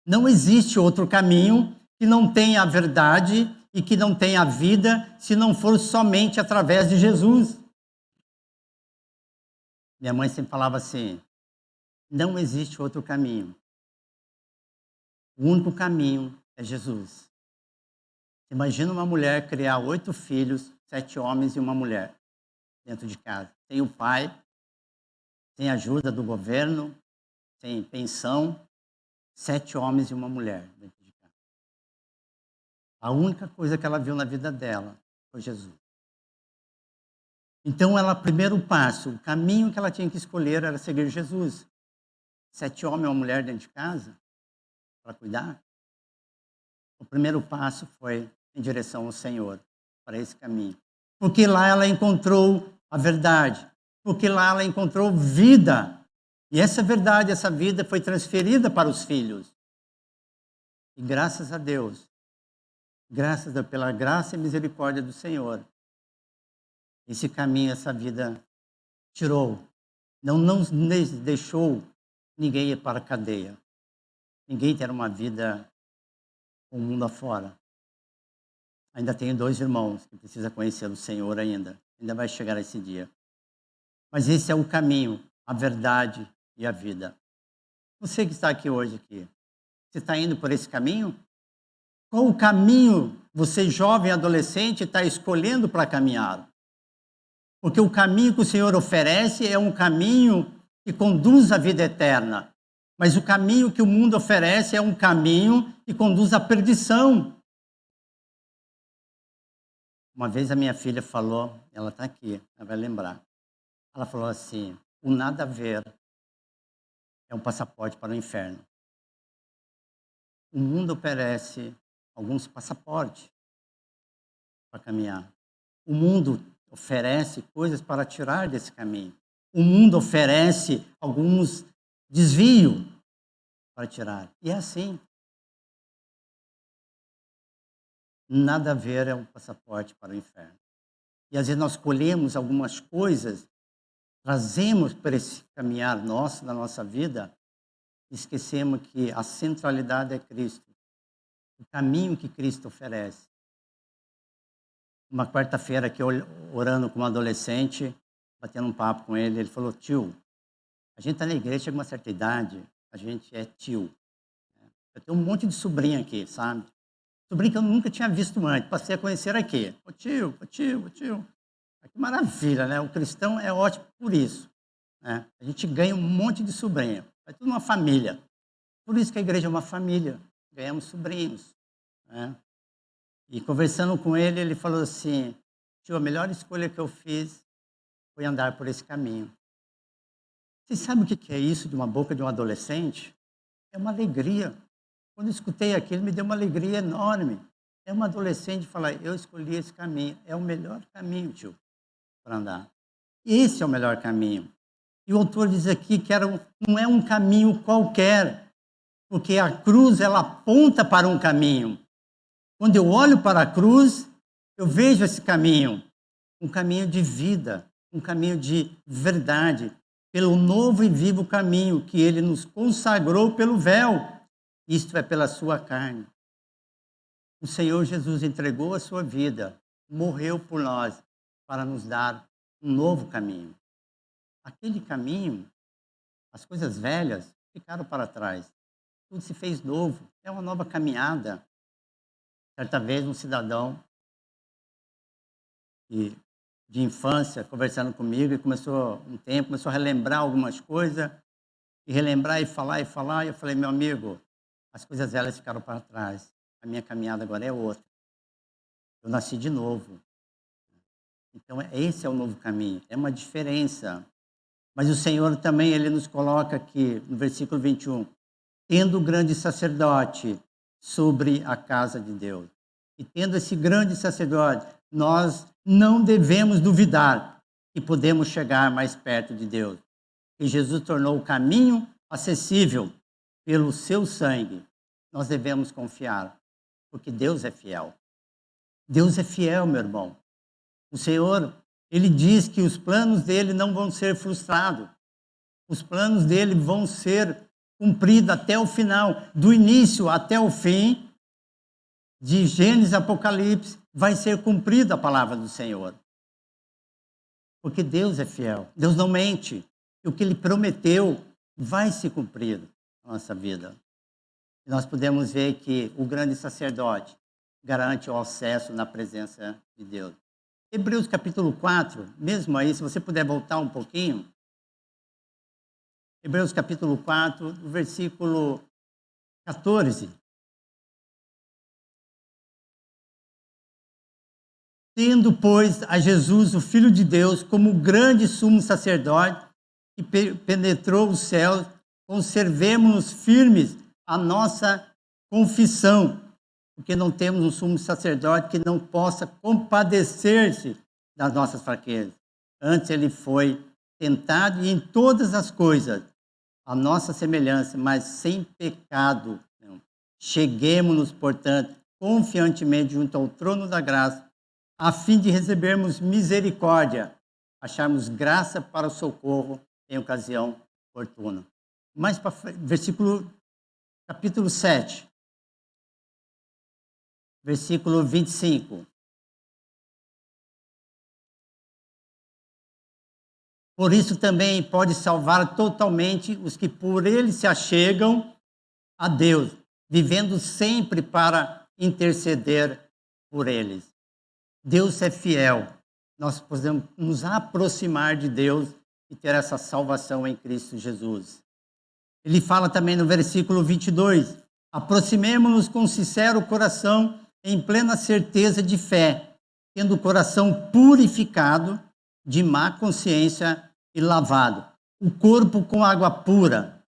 Não existe outro caminho que não tenha a verdade e que não tenha a vida, se não for somente através de Jesus. Minha mãe sempre falava assim: não existe outro caminho. O único caminho é Jesus. Imagina uma mulher criar 8 filhos, 7 homens e uma mulher dentro de casa. Sem o pai, sem ajuda do governo, sem pensão, 7 homens e uma mulher dentro de casa. A única coisa que ela viu na vida dela foi Jesus. Então, primeiro passo, o caminho que ela tinha que escolher era seguir Jesus. 7 homens e uma mulher dentro de casa, para cuidar. O primeiro passo foi em direção ao Senhor, para esse caminho. Porque lá ela encontrou a verdade. Porque lá ela encontrou vida. E essa verdade, essa vida foi transferida para os filhos. E graças a Deus, pela graça e misericórdia do Senhor, esse caminho, essa vida tirou. Não deixou ninguém ir para a cadeia. Ninguém ter uma vida com o mundo afora. Ainda tenho 2 irmãos que precisam conhecer o Senhor ainda. Ainda vai chegar esse dia. Mas esse é o caminho, a verdade e a vida. Você que está aqui hoje, você está indo por esse caminho? Qual o caminho você, jovem, adolescente, está escolhendo para caminhar? Porque o caminho que o Senhor oferece é um caminho que conduz à vida eterna. Mas o caminho que o mundo oferece é um caminho que conduz à perdição. Uma vez a minha filha falou, ela está aqui, ela vai lembrar. Ela falou assim: o nada a ver é um passaporte para o inferno. O mundo oferece alguns passaportes para caminhar. O mundo oferece coisas para tirar desse caminho. O mundo oferece alguns desvios para tirar. E é assim. Nada a ver é um passaporte para o inferno. E às vezes nós colhemos algumas coisas, trazemos para esse caminhar nosso, na nossa vida, e esquecemos que a centralidade é Cristo. O caminho que Cristo oferece. Uma quarta-feira aqui, orando com um adolescente, batendo um papo com ele, ele falou: tio, a gente está na igreja, chega uma certa idade, a gente é tio. Eu tenho um monte de sobrinho aqui, sabe? Sobrinho que eu nunca tinha visto antes, passei a conhecer aqui. Ô tio, ô tio, ô tio. Que maravilha, né? O cristão é ótimo por isso, né? A gente ganha um monte de sobrinho. É tudo uma família. Por isso que a igreja é uma família. Ganhamos sobrinhos, né? E conversando com ele, ele falou assim: tio, a melhor escolha que eu fiz foi andar por esse caminho. Vocês sabem o que é isso de uma boca de um adolescente? É uma alegria. Quando eu escutei aquilo, me deu uma alegria enorme. É um adolescente falar: eu escolhi esse caminho. É o melhor caminho, tio, para andar. Esse é o melhor caminho. E o autor diz aqui que não é um caminho qualquer, porque a cruz ela aponta para um caminho. Quando eu olho para a cruz, eu vejo esse caminho, um caminho de vida, um caminho de verdade, pelo novo e vivo caminho que ele nos consagrou pelo véu, isto é, pela sua carne. O Senhor Jesus entregou a sua vida, morreu por nós, para nos dar um novo caminho. Aquele caminho, as coisas velhas ficaram para trás. Tudo se fez novo. É uma nova caminhada. Certa vez, um cidadão de infância conversando comigo e começou a relembrar algumas coisas, e relembrar e falar. E eu falei: meu amigo, as coisas velhas ficaram para trás. A minha caminhada agora é outra. Eu nasci de novo. Então, esse é o novo caminho. É uma diferença. Mas o Senhor também, ele nos coloca aqui, no versículo 21, tendo o grande sacerdote sobre a casa de Deus. E tendo esse grande sacerdote, nós não devemos duvidar que podemos chegar mais perto de Deus. E Jesus tornou o caminho acessível pelo seu sangue. Nós devemos confiar, porque Deus é fiel. Deus é fiel, meu irmão. O Senhor, ele diz que os planos dele não vão ser frustrados. Os planos dele vão ser cumpridos até o final, do início até o fim, de Gênesis a Apocalipse, vai ser cumprida a palavra do Senhor. Porque Deus é fiel, Deus não mente. E o que ele prometeu vai se cumprir na nossa vida. E nós podemos ver que o grande sacerdote garante o acesso na presença de Deus. Hebreus capítulo 4, mesmo aí, se você puder voltar um pouquinho. Hebreus capítulo 4, versículo 14. Tendo, pois, a Jesus, o Filho de Deus, como grande sumo sacerdote, que penetrou os céus, conservemos-nos firmes a nossa confissão, porque não temos um sumo sacerdote que não possa compadecer-se das nossas fraquezas. Antes ele foi tentado e em todas as coisas a nossa semelhança, mas sem pecado. Cheguemo-nos, portanto, confiantemente junto ao trono da graça, a fim de recebermos misericórdia, acharmos graça para o socorro em ocasião oportuna. Mais para versículo capítulo 7. Versículo 25. Por isso também pode salvar totalmente os que por ele se achegam a Deus, vivendo sempre para interceder por eles. Deus é fiel. Nós podemos nos aproximar de Deus e ter essa salvação em Cristo Jesus. Ele fala também no versículo 22, aproximemo-nos com sincero coração, em plena certeza de fé, tendo o coração purificado de má consciência e lavado, o corpo com água pura.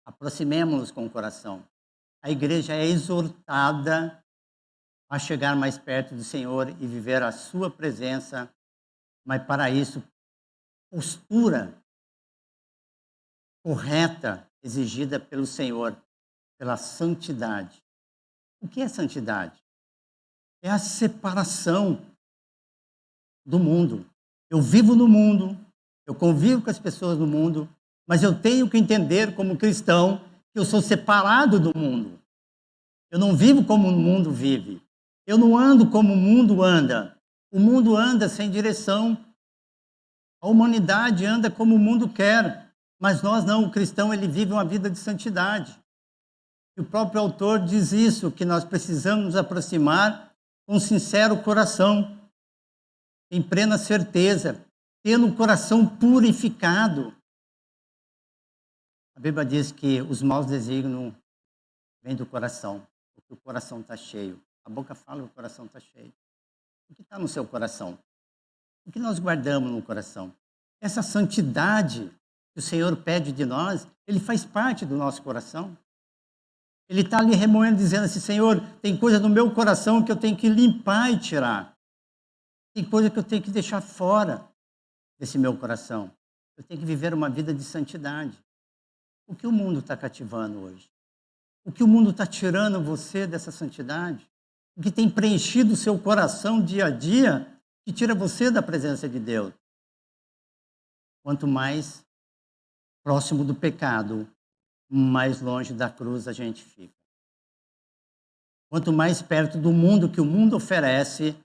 Aproximemo-nos com o coração. A igreja é exortada a chegar mais perto do Senhor e viver a sua presença, mas para isso, postura correta exigida pelo Senhor, pela santidade. O que é santidade? É a separação do mundo. Eu vivo no mundo, eu convivo com as pessoas do mundo, mas eu tenho que entender como cristão que eu sou separado do mundo. Eu não vivo como o mundo vive. Eu não ando como o mundo anda. O mundo anda sem direção. A humanidade anda como o mundo quer. Mas nós não, o cristão, ele vive uma vida de santidade. E o próprio autor diz isso, que nós precisamos nos aproximar com um sincero coração, em plena certeza, tendo um coração purificado. A Bíblia diz que os maus desígnios vêm do coração, porque o coração está cheio. A boca fala que o coração está cheio. O que está no seu coração? O que nós guardamos no coração? Essa santidade que o Senhor pede de nós, ele faz parte do nosso coração. Ele está ali remoendo, dizendo assim, Senhor, tem coisa no meu coração que eu tenho que limpar e tirar. Tem coisa que eu tenho que deixar fora desse meu coração. Eu tenho que viver uma vida de santidade. O que o mundo está cativando hoje? O que o mundo está tirando você dessa santidade? O que tem preenchido o seu coração dia a dia, que tira você da presença de Deus? Quanto mais próximo do pecado, mais longe da cruz a gente fica. Quanto mais perto do mundo que o mundo oferece,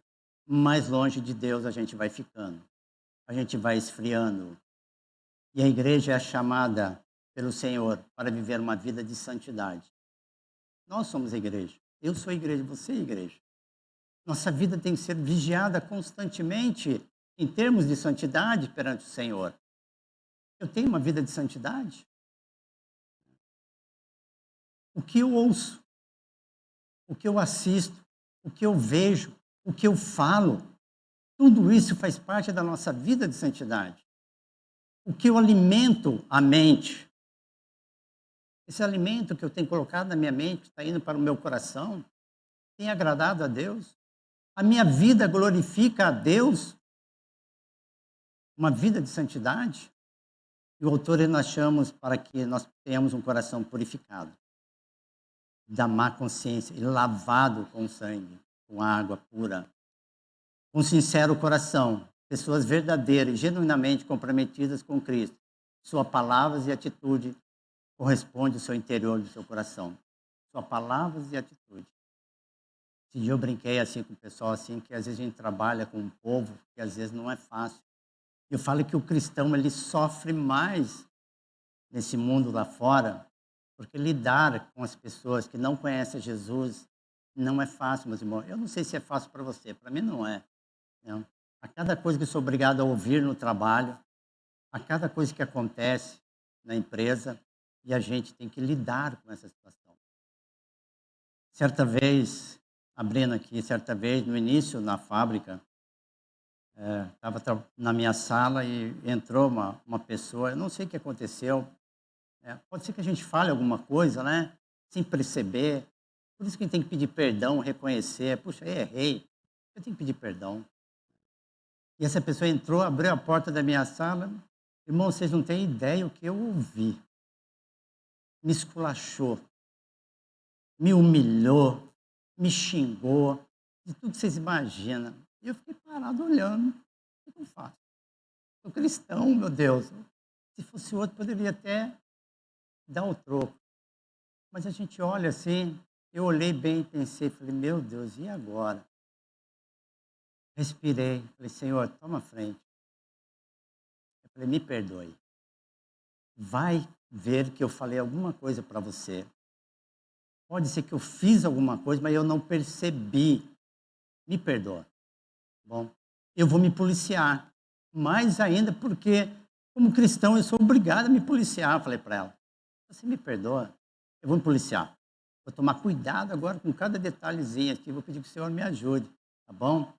mais longe de Deus a gente vai ficando. A gente vai esfriando. E a igreja é chamada pelo Senhor para viver uma vida de santidade. Nós somos a igreja. Eu sou a igreja, você é a igreja. Nossa vida tem que ser vigiada constantemente em termos de santidade perante o Senhor. Eu tenho uma vida de santidade? O que eu ouço, o que eu assisto, o que eu vejo, o que eu falo, tudo isso faz parte da nossa vida de santidade. O que eu alimento a mente, esse alimento que eu tenho colocado na minha mente, que está indo para o meu coração, tem agradado a Deus? A minha vida glorifica a Deus? Uma vida de santidade? E o autor nós chamamos para que nós tenhamos um coração purificado da má consciência e lavado com sangue, com água pura, com sincero coração, pessoas verdadeiras e genuinamente comprometidas com Cristo. Suas palavras e atitude correspondem ao seu interior, do seu coração. Suas palavras e atitude. Esse dia eu brinquei assim com o pessoal, assim, que às vezes a gente trabalha com um povo que às vezes não é fácil. Eu falo que o cristão ele sofre mais nesse mundo lá fora, porque lidar com as pessoas que não conhecem Jesus não é fácil, meus irmãos. Eu não sei se é fácil para você, para mim não é. Não. A cada coisa que eu sou obrigado a ouvir no trabalho, a cada coisa que acontece na empresa, e a gente tem que lidar com essa situação. Certa vez, no início, na fábrica, estava na minha sala e entrou uma pessoa, eu não sei o que aconteceu, pode ser que a gente fale alguma coisa, né? Sem perceber. Por isso que a gente tem que pedir perdão, reconhecer. Puxa, eu errei. Eu tenho que pedir perdão. E essa pessoa entrou, abriu a porta da minha sala. Irmão, vocês não têm ideia o que eu ouvi. Me esculachou. Me humilhou. Me xingou. De tudo que vocês imaginam. E eu fiquei parado olhando. O que eu faço? Sou cristão, meu Deus. Se fosse outro, poderia até dar o troco. Mas a gente olha assim, eu olhei bem e pensei, falei, meu Deus, e agora? Respirei, falei, Senhor, toma a frente. Eu falei, me perdoe. Vai ver que eu falei alguma coisa para você. Pode ser que eu fiz alguma coisa, mas eu não percebi. Me perdoa. Bom, eu vou me policiar. Mais ainda porque, como cristão, eu sou obrigado a me policiar, falei para ela. Você me perdoa? Eu vou me policiar. Vou tomar cuidado agora com cada detalhezinho aqui. Vou pedir que o Senhor me ajude. Tá bom?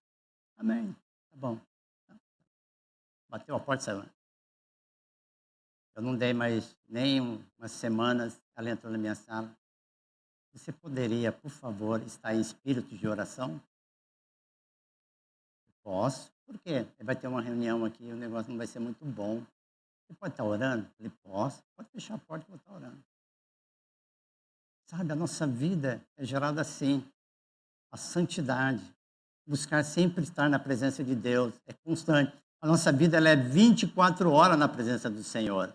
Amém. Tá bom. Bateu a porta e saiu. Eu não dei mais nem umas semanas. Ela entrou na minha sala. Você poderia, por favor, estar em espírito de oração? Posso. Por quê? Vai ter uma reunião aqui e o negócio não vai ser muito bom. Você pode estar orando? Eu falei, posso. Pode fechar a porta que eu vou estar orando. Sabe, a nossa vida é gerada assim. A santidade. Buscar sempre estar na presença de Deus. É constante. A nossa vida ela é 24 horas na presença do Senhor.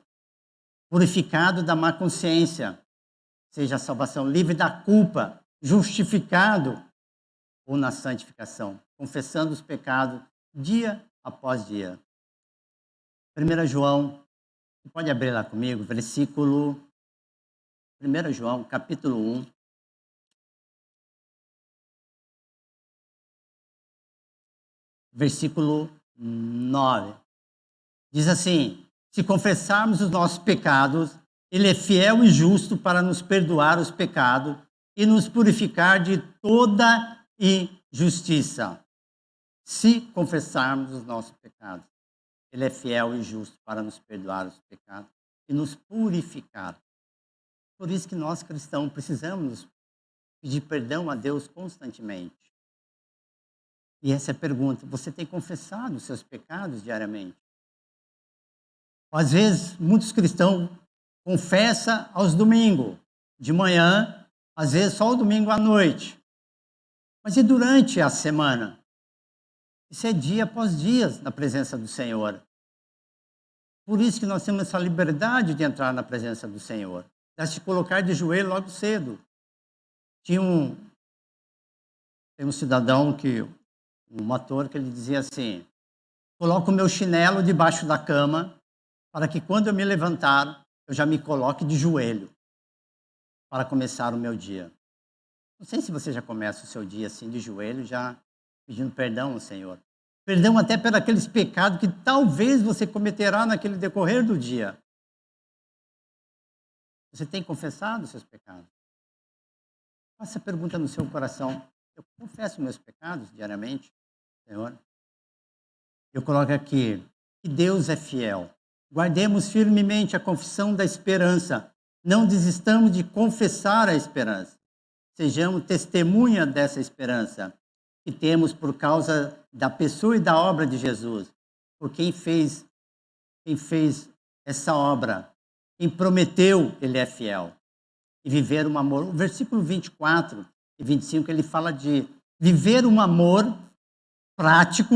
Purificado da má consciência. Seja a salvação livre da culpa. Justificado. Ou na santificação. Confessando os pecados dia após dia. 1 João, você pode abrir lá comigo, versículo 1 João, capítulo 1. Versículo 9. Diz assim: se confessarmos os nossos pecados, Ele é fiel e justo para nos perdoar os pecados e nos purificar de toda injustiça. Se confessarmos os nossos pecados, Ele é fiel e justo para nos perdoar os pecados e nos purificar. Por isso que nós cristãos precisamos pedir perdão a Deus constantemente. E essa é a pergunta: você tem confessado os seus pecados diariamente? Às vezes, muitos cristãos confessam aos domingos, de manhã, às vezes só o domingo à noite. Mas e durante a semana? Isso é dia após dia na presença do Senhor. Por isso que nós temos essa liberdade de entrar na presença do Senhor, de se colocar de joelho logo cedo. Tem um cidadão, um ator, que ele dizia assim: coloco o meu chinelo debaixo da cama para que quando eu me levantar, eu já me coloque de joelho para começar o meu dia. Não sei se você já começa o seu dia assim, de joelho, já pedindo perdão ao Senhor. Perdão até por aqueles pecados que talvez você cometerá naquele decorrer do dia. Você tem confessado os seus pecados? Faça a pergunta no seu coração: eu confesso meus pecados diariamente, Senhor? Eu coloco aqui que Deus é fiel. Guardemos firmemente a confissão da esperança. Não desistamos de confessar a esperança. Sejamos testemunha dessa esperança que temos por causa da pessoa e da obra de Jesus. Por quem fez essa obra, quem prometeu, Ele é fiel. E viver um amor. O versículo 24 e 25, ele fala de viver um amor prático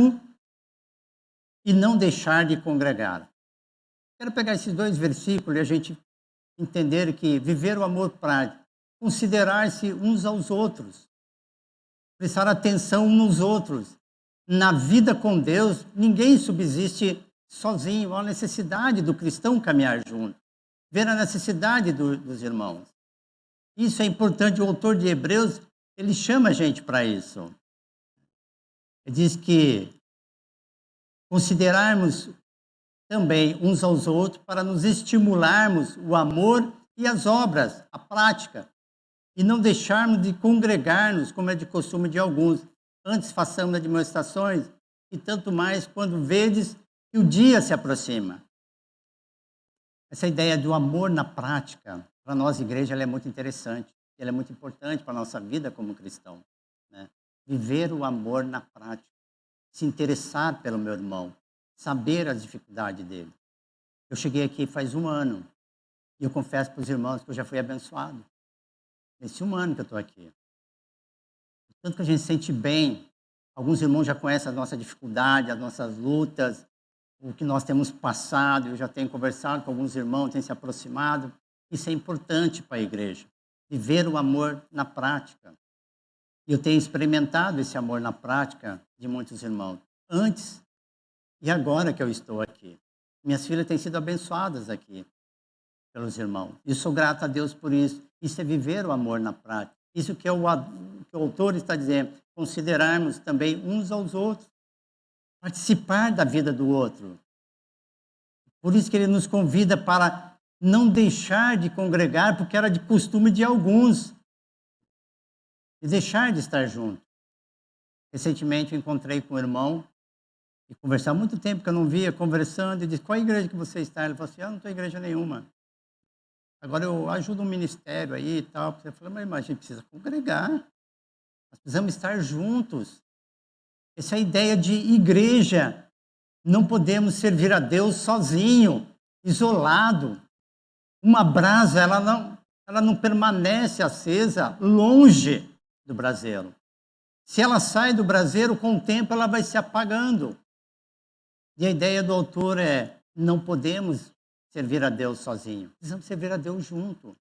e não deixar de congregar. Quero pegar esses dois versículos e a gente entender que viver o amor prático, considerar-se uns aos outros, prestar atenção uns nos outros. Na vida com Deus, ninguém subsiste sozinho. Há a necessidade do cristão caminhar junto, ver a necessidade dos irmãos. Isso é importante. O autor de Hebreus, ele chama a gente para isso. Ele diz que considerarmos também uns aos outros para nos estimularmos o amor e as obras, a prática, e não deixarmos de congregar-nos, como é de costume de alguns. Antes façamos admoestações, e tanto mais quando vedes que o dia se aproxima. Essa ideia do amor na prática, para nós, igreja, ela é muito interessante. Ela é muito importante para a nossa vida como cristão, né? Viver o amor na prática, se interessar pelo meu irmão, saber as dificuldades dele. Eu cheguei aqui faz 1 ano e eu confesso para os irmãos que eu já fui abençoado. Nesse 1 ano que eu estou aqui. Tanto que a gente se sente bem. Alguns irmãos já conhecem a nossa dificuldade, as nossas lutas, o que nós temos passado. Eu já tenho conversado com alguns irmãos, tenho se aproximado. Isso é importante para a igreja. Viver o amor na prática. E eu tenho experimentado esse amor na prática de muitos irmãos. Antes e agora que eu estou aqui. Minhas filhas têm sido abençoadas aqui pelos irmãos. E sou grato a Deus por isso. Isso é viver o amor na prática. Isso que o autor está dizendo. Considerarmos também uns aos outros. Participar da vida do outro. Por isso que ele nos convida para não deixar de congregar, porque era de costume de alguns. E deixar de estar junto. Recentemente eu encontrei com um irmão e conversar há muito tempo que eu não via, conversando, e disse: qual é a igreja que você está? Ele falou assim: eu não estou em igreja nenhuma. Agora eu ajudo um ministério aí e tal. Eu falei: mas a gente precisa congregar. Nós precisamos estar juntos. Essa é a ideia de igreja. Não podemos servir a Deus sozinho, isolado. Uma brasa, ela não permanece acesa longe do braseiro. Se ela sai do braseiro, com o tempo ela vai se apagando. E a ideia do autor é: não podemos servir a Deus sozinho. Precisamos servir a Deus junto.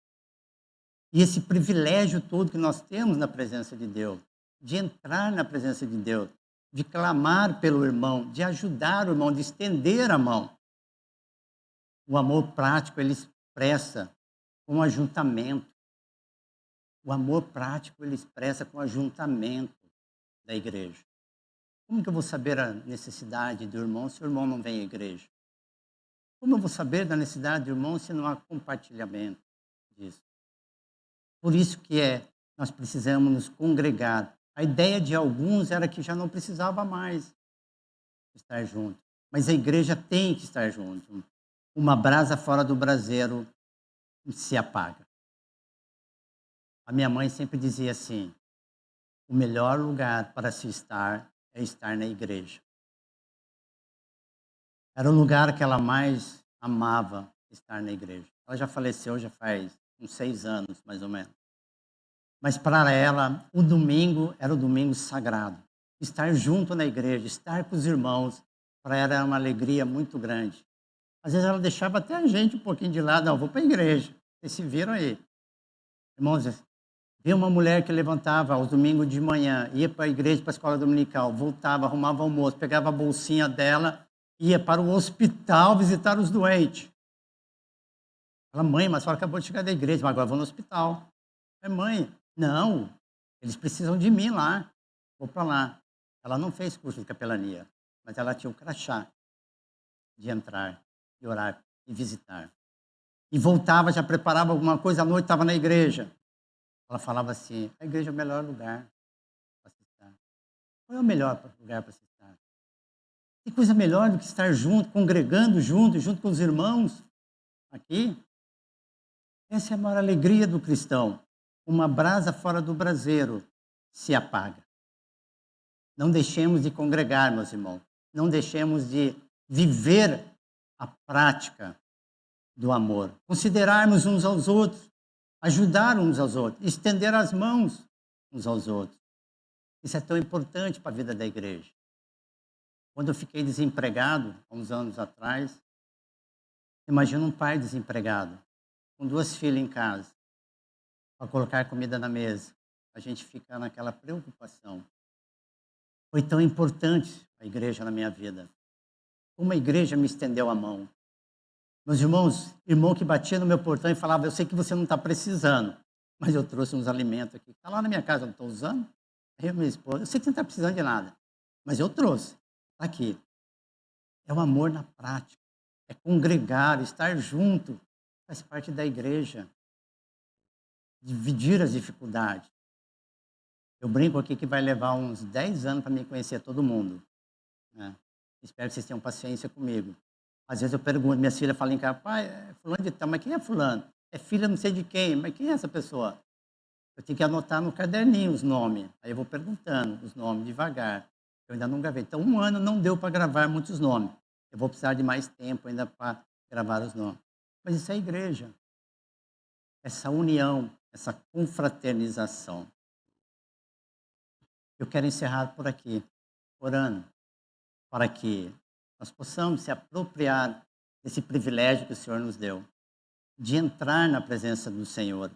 E esse privilégio todo que nós temos na presença de Deus, de entrar na presença de Deus, de clamar pelo irmão, de ajudar o irmão, de estender a mão. O amor prático, ele expressa um ajuntamento. O amor prático ele expressa com o ajuntamento da igreja. Como que eu vou saber a necessidade do irmão se o irmão não vem à igreja? Como eu vou saber da necessidade do irmão se não há compartilhamento disso? Por isso que nós precisamos nos congregar. A ideia de alguns era que já não precisava mais estar junto. Mas a igreja tem que estar junto. Uma brasa fora do braseiro se apaga. A minha mãe sempre dizia assim, o melhor lugar para se estar é estar na igreja. Era o lugar que ela mais amava, estar na igreja. Ela já faleceu, já faz uns 6 anos, mais ou menos. Mas para ela, o domingo era o domingo sagrado. Estar junto na igreja, estar com os irmãos, para ela era uma alegria muito grande. Às vezes ela deixava até a gente um pouquinho de lado, não, vou para a igreja. Vocês se viram aí. Irmãos, via uma mulher que levantava aos domingos de manhã, ia para a igreja, para a escola dominical, voltava, arrumava almoço, pegava a bolsinha dela, ia para o hospital visitar os doentes. Fala, mãe, mas a senhora acabou de chegar da igreja, mas agora vou no hospital. Mãe, não, eles precisam de mim lá, vou para lá. Ela não fez curso de capelania, mas ela tinha o crachá de entrar, e orar, e visitar. E voltava, já preparava alguma coisa, à noite estava na igreja. Ela falava assim, a igreja é o melhor lugar para se estar. Qual é o melhor lugar para se estar? Tem coisa melhor do que estar junto, congregando junto com os irmãos aqui? Essa é a maior alegria do cristão. Uma brasa fora do braseiro se apaga. Não deixemos de congregar, meus irmãos. Não deixemos de viver a prática do amor. Considerarmos uns aos outros, ajudar uns aos outros, estender as mãos uns aos outros. Isso é tão importante para a vida da igreja. Quando eu fiquei desempregado, há uns anos atrás, imagina um pai desempregado, com 2 filhas em casa, para colocar comida na mesa. A gente fica naquela preocupação. Foi tão importante a igreja na minha vida. Uma igreja me estendeu a mão. Meus irmãos, irmão que batia no meu portão e falava, eu sei que você não está precisando, mas eu trouxe uns alimentos aqui. Está lá na minha casa, eu não estou usando. Aí eu e minha esposa, eu sei que você não está precisando de nada, mas eu trouxe. Está aqui. É o amor na prática. É congregar, estar junto. Faz parte da igreja. Dividir as dificuldades. Eu brinco aqui que vai levar uns 10 anos para me conhecer todo mundo. Né? Espero que vocês tenham paciência comigo. Às vezes eu pergunto, minhas filhas falam em casa, pai, é fulano de tal, mas quem é fulano? É filha não sei de quem, mas quem é essa pessoa? Eu tenho que anotar no caderninho os nomes. Aí eu vou perguntando os nomes devagar. Eu ainda não gravei. Então, 1 ano não deu para gravar muitos nomes. Eu vou precisar de mais tempo ainda para gravar os nomes. Mas isso é a igreja. Essa união, essa confraternização. Eu quero encerrar por aqui, orando, para que nós possamos se apropriar desse privilégio que o Senhor nos deu, de entrar na presença do Senhor,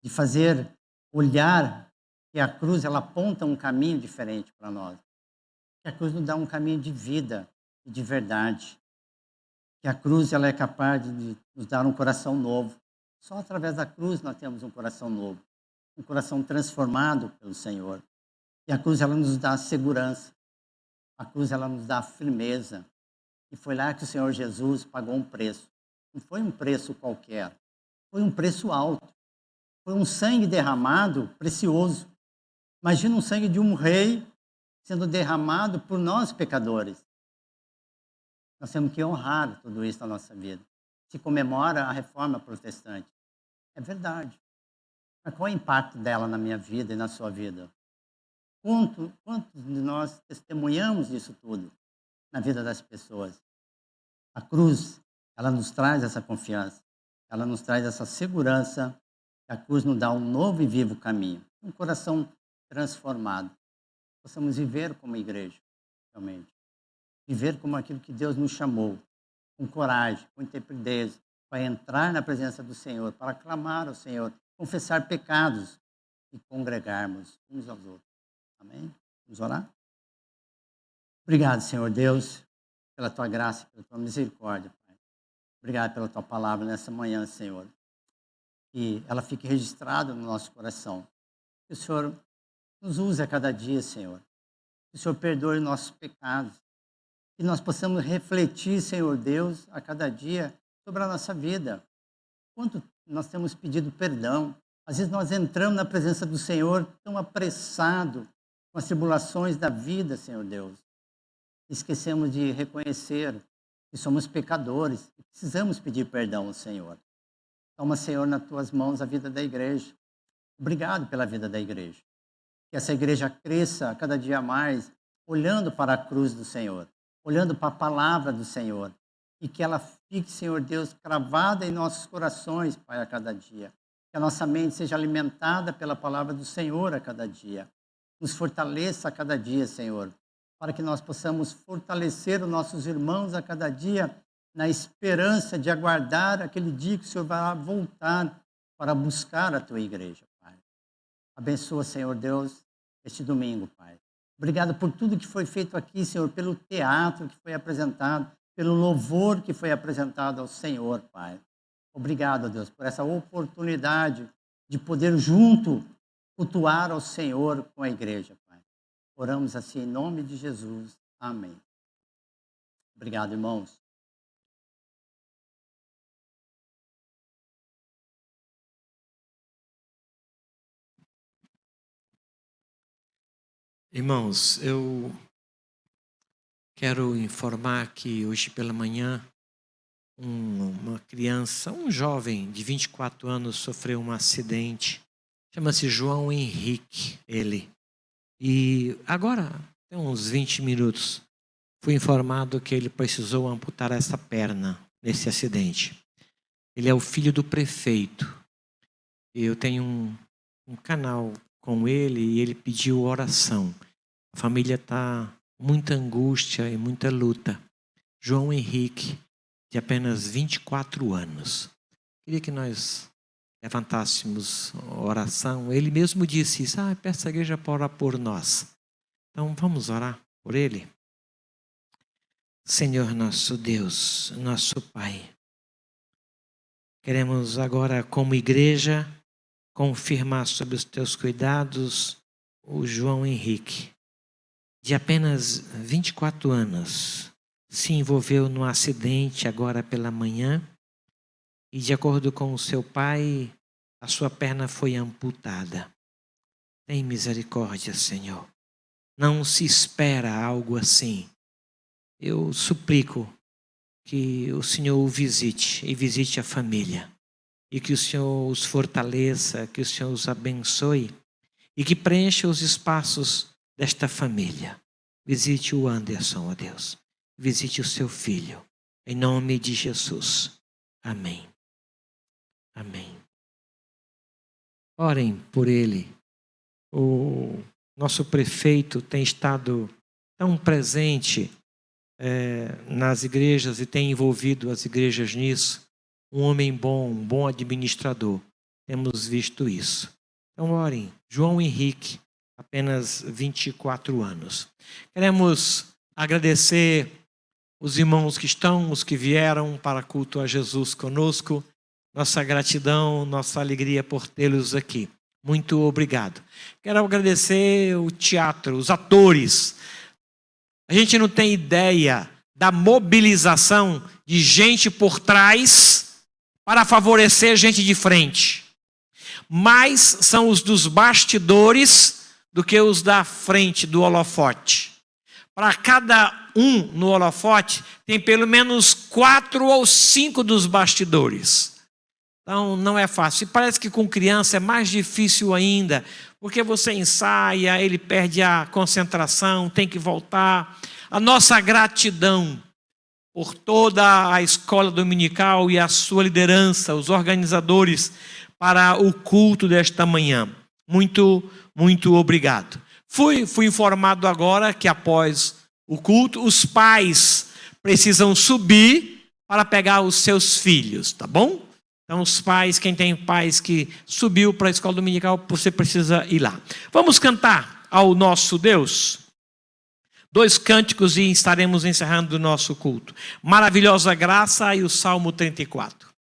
de fazer olhar que a cruz ela aponta um caminho diferente para nós, que a cruz nos dá um caminho de vida e de verdade, que a cruz ela é capaz de nos dar um coração novo. Só através da cruz nós temos um coração novo, um coração transformado pelo Senhor. E a cruz ela nos dá segurança, a cruz ela nos dá firmeza. E foi lá que o Senhor Jesus pagou um preço. Não foi um preço qualquer, foi um preço alto. Foi um sangue derramado precioso. Imagina um sangue de um rei sendo derramado por nós pecadores. Nós temos que honrar tudo isso na nossa vida. Se comemora a reforma protestante. É verdade. Mas qual é o impacto dela na minha vida e na sua vida? Quantos de nós testemunhamos disso tudo na vida das pessoas? A cruz, ela nos traz essa confiança. Ela nos traz essa segurança. A cruz nos dá um novo e vivo caminho. Um coração transformado. Possamos viver como igreja, realmente. Viver como aquilo que Deus nos chamou. Com coragem, com intrepidez, para entrar na presença do Senhor, para clamar ao Senhor, confessar pecados e congregarmos uns aos outros. Amém? Vamos orar? Obrigado, Senhor Deus, pela Tua graça, pela Tua misericórdia, Pai. Obrigado pela Tua palavra nessa manhã, Senhor. que ela fique registrada no nosso coração. Que o Senhor nos use a cada dia, Senhor. Que o Senhor perdoe nossos pecados. Que nós possamos refletir, Senhor Deus, a cada dia sobre a nossa vida. Quanto nós temos pedido perdão. Às vezes nós entramos na presença do Senhor tão apressado com as tribulações da vida, Senhor Deus. Esquecemos de reconhecer que somos pecadores e precisamos pedir perdão ao Senhor. Toma, Senhor, nas tuas mãos a vida da igreja. Obrigado pela vida da igreja. Que essa igreja cresça cada dia mais, olhando para a cruz do Senhor, olhando para a palavra do Senhor. E que ela fique, Senhor Deus, cravada em nossos corações, Pai, a cada dia. Que a nossa mente seja alimentada pela palavra do Senhor a cada dia. Nos fortaleça a cada dia, Senhor, para que nós possamos fortalecer os nossos irmãos a cada dia, na esperança de aguardar aquele dia que o Senhor vai voltar para buscar a tua igreja, Pai. Abençoa, Senhor Deus, este domingo, Pai. Obrigado por tudo que foi feito aqui, Senhor, pelo teatro que foi apresentado, pelo louvor que foi apresentado ao Senhor, Pai. Obrigado, Deus, por essa oportunidade de poder junto cultuar ao Senhor com a igreja, Pai. Oramos assim em nome de Jesus. Amém. Obrigado, irmãos. Irmãos, eu quero informar que hoje pela manhã uma criança, um jovem de 24 anos sofreu um acidente. Chama-se João Henrique, ele. E agora, tem uns 20 minutos, fui informado que ele precisou amputar essa perna nesse acidente. Ele é o filho do prefeito. Eu tenho um canal com ele e ele pediu oração. A família está muita angústia e muita luta. João Henrique, de apenas 24 anos. Queria que nós levantássemos oração. Ele mesmo disse isso, peça a igreja para orar por nós. Então vamos orar por ele. Senhor nosso Deus, nosso Pai, queremos agora como igreja confirmar sobre os teus cuidados o João Henrique, de apenas 24 anos, se envolveu num acidente agora pela manhã e, de acordo com o seu pai, a sua perna foi amputada. Tem misericórdia, Senhor. Não se espera algo assim. Eu suplico que o Senhor o visite e visite a família. E que o Senhor os fortaleça, que o Senhor os abençoe e que preencha os espaços desta família. Visite o Anderson, ó Deus. Visite o seu filho. Em nome de Jesus. Amém. Amém. Orem por ele. O nosso prefeito tem estado tão presente nas igrejas e tem envolvido as igrejas nisso. Um homem bom, um bom administrador. Temos visto isso. Então orem. João Henrique, apenas 24 anos. Queremos agradecer os irmãos que estão, os que vieram para cultuar Jesus conosco. Nossa gratidão, nossa alegria por tê-los aqui. Muito obrigado. Quero agradecer o teatro, os atores. A gente não tem ideia da mobilização de gente por trás para favorecer gente de frente. Mais são os dos bastidores do que os da frente do holofote. Para cada um no holofote, tem pelo menos 4 ou 5 dos bastidores. Então, não é fácil. E parece que com criança é mais difícil ainda, porque você ensaia, ele perde a concentração, tem que voltar. A nossa gratidão por toda a escola dominical e a sua liderança, os organizadores, para o culto desta manhã. Muito, muito obrigado. Fui informado agora que após o culto, os pais precisam subir para pegar os seus filhos, tá bom? Então, os pais, quem tem pais que subiu para a escola dominical, você precisa ir lá. Vamos cantar ao nosso Deus 2 cânticos e estaremos encerrando o nosso culto. Maravilhosa Graça e o Salmo 34.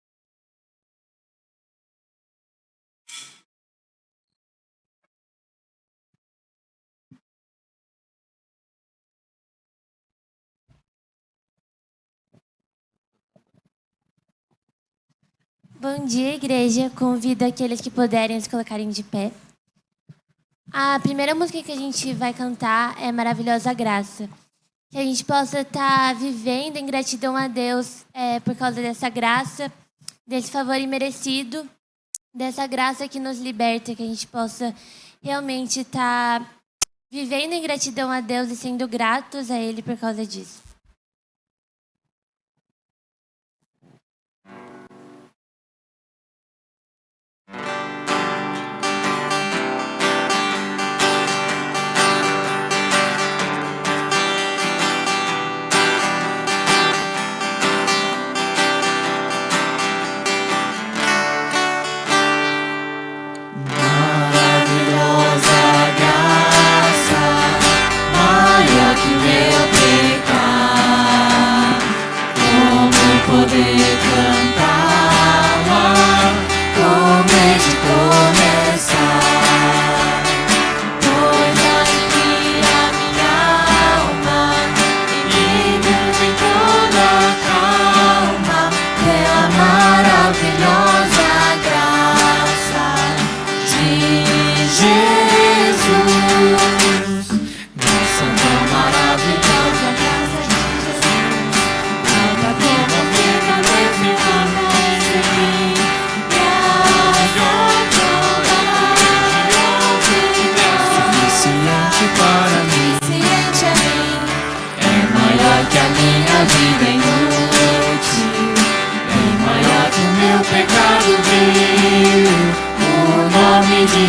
Bom dia, igreja. Convido aqueles que puderem se colocarem de pé. A primeira música que a gente vai cantar é Maravilhosa Graça. Que a gente possa estar vivendo em gratidão a Deus por causa dessa graça, desse favor imerecido, dessa graça que nos liberta, que a gente possa realmente estar vivendo em gratidão a Deus e sendo gratos a Ele por causa disso.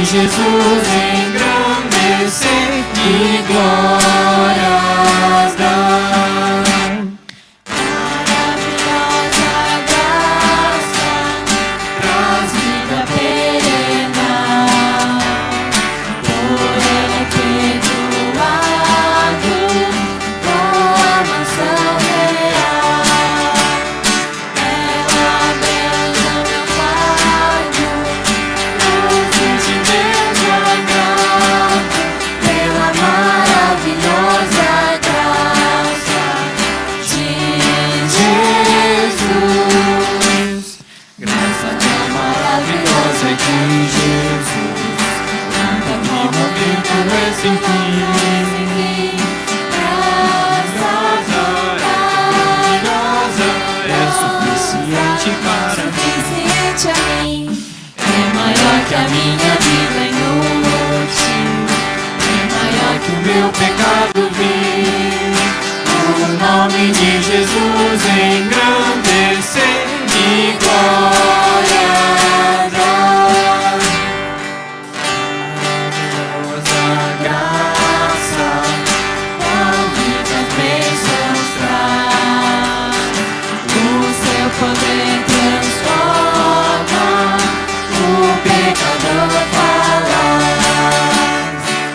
Jesus engrandecer e glórias dar. Maravilhosa graça traz vida perena, por Ele é perdoado com a mansão real. Ela benza meu fardo, luzes de Deus agrado, pela maravilhosa graça de Jesus. Graça tão maravilhosa de Jesus, nada como vínculo é sem fim. Graça maravilhosa é suficiente para mim. É maior que a minha vida inútil, é maior que o meu pecado vil. O nome de Jesus engrandecer e glória dar. Maravilhosa graça, qual muitas bênçãos traz. O seu poder transforma o pecador falaz.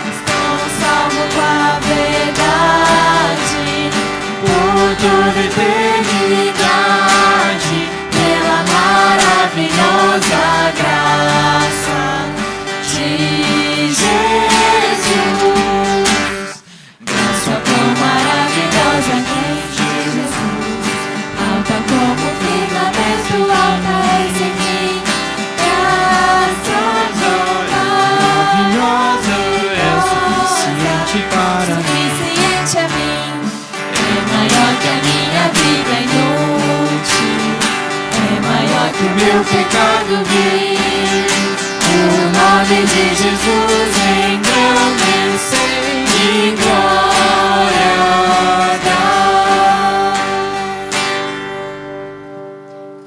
Estou salvo com a verdade, por toda eternidade, pela maravilhosa graça de Jesus. Graça tão maravilhosa de Jesus, alta como o firmamento, alta e sem fim. Graça maravilhosa é suficiente para mim. Suficiente a mim. É maior que a minha vida inútil, é maior que o meu pecado vil. O nome de Jesus engrandecer e glória dar.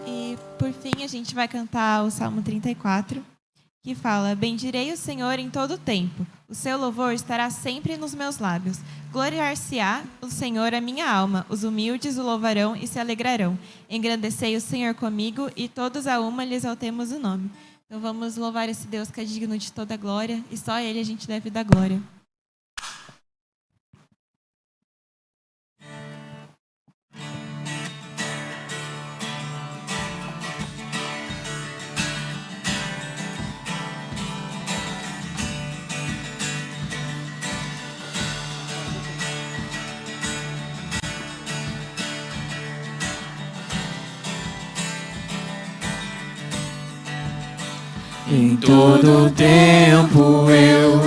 E por fim a gente vai cantar o Salmo 34, que fala: Bendirei o Senhor em todo o tempo, o seu louvor estará sempre nos meus lábios. Gloriar-se-á o Senhor a minha alma, os humildes o louvarão e se alegrarão. Engrandecei o Senhor comigo e todos a uma lhe exaltemos o nome. Então vamos louvar esse Deus que é digno de toda glória e só a Ele a gente deve dar glória. Em todo tempo eu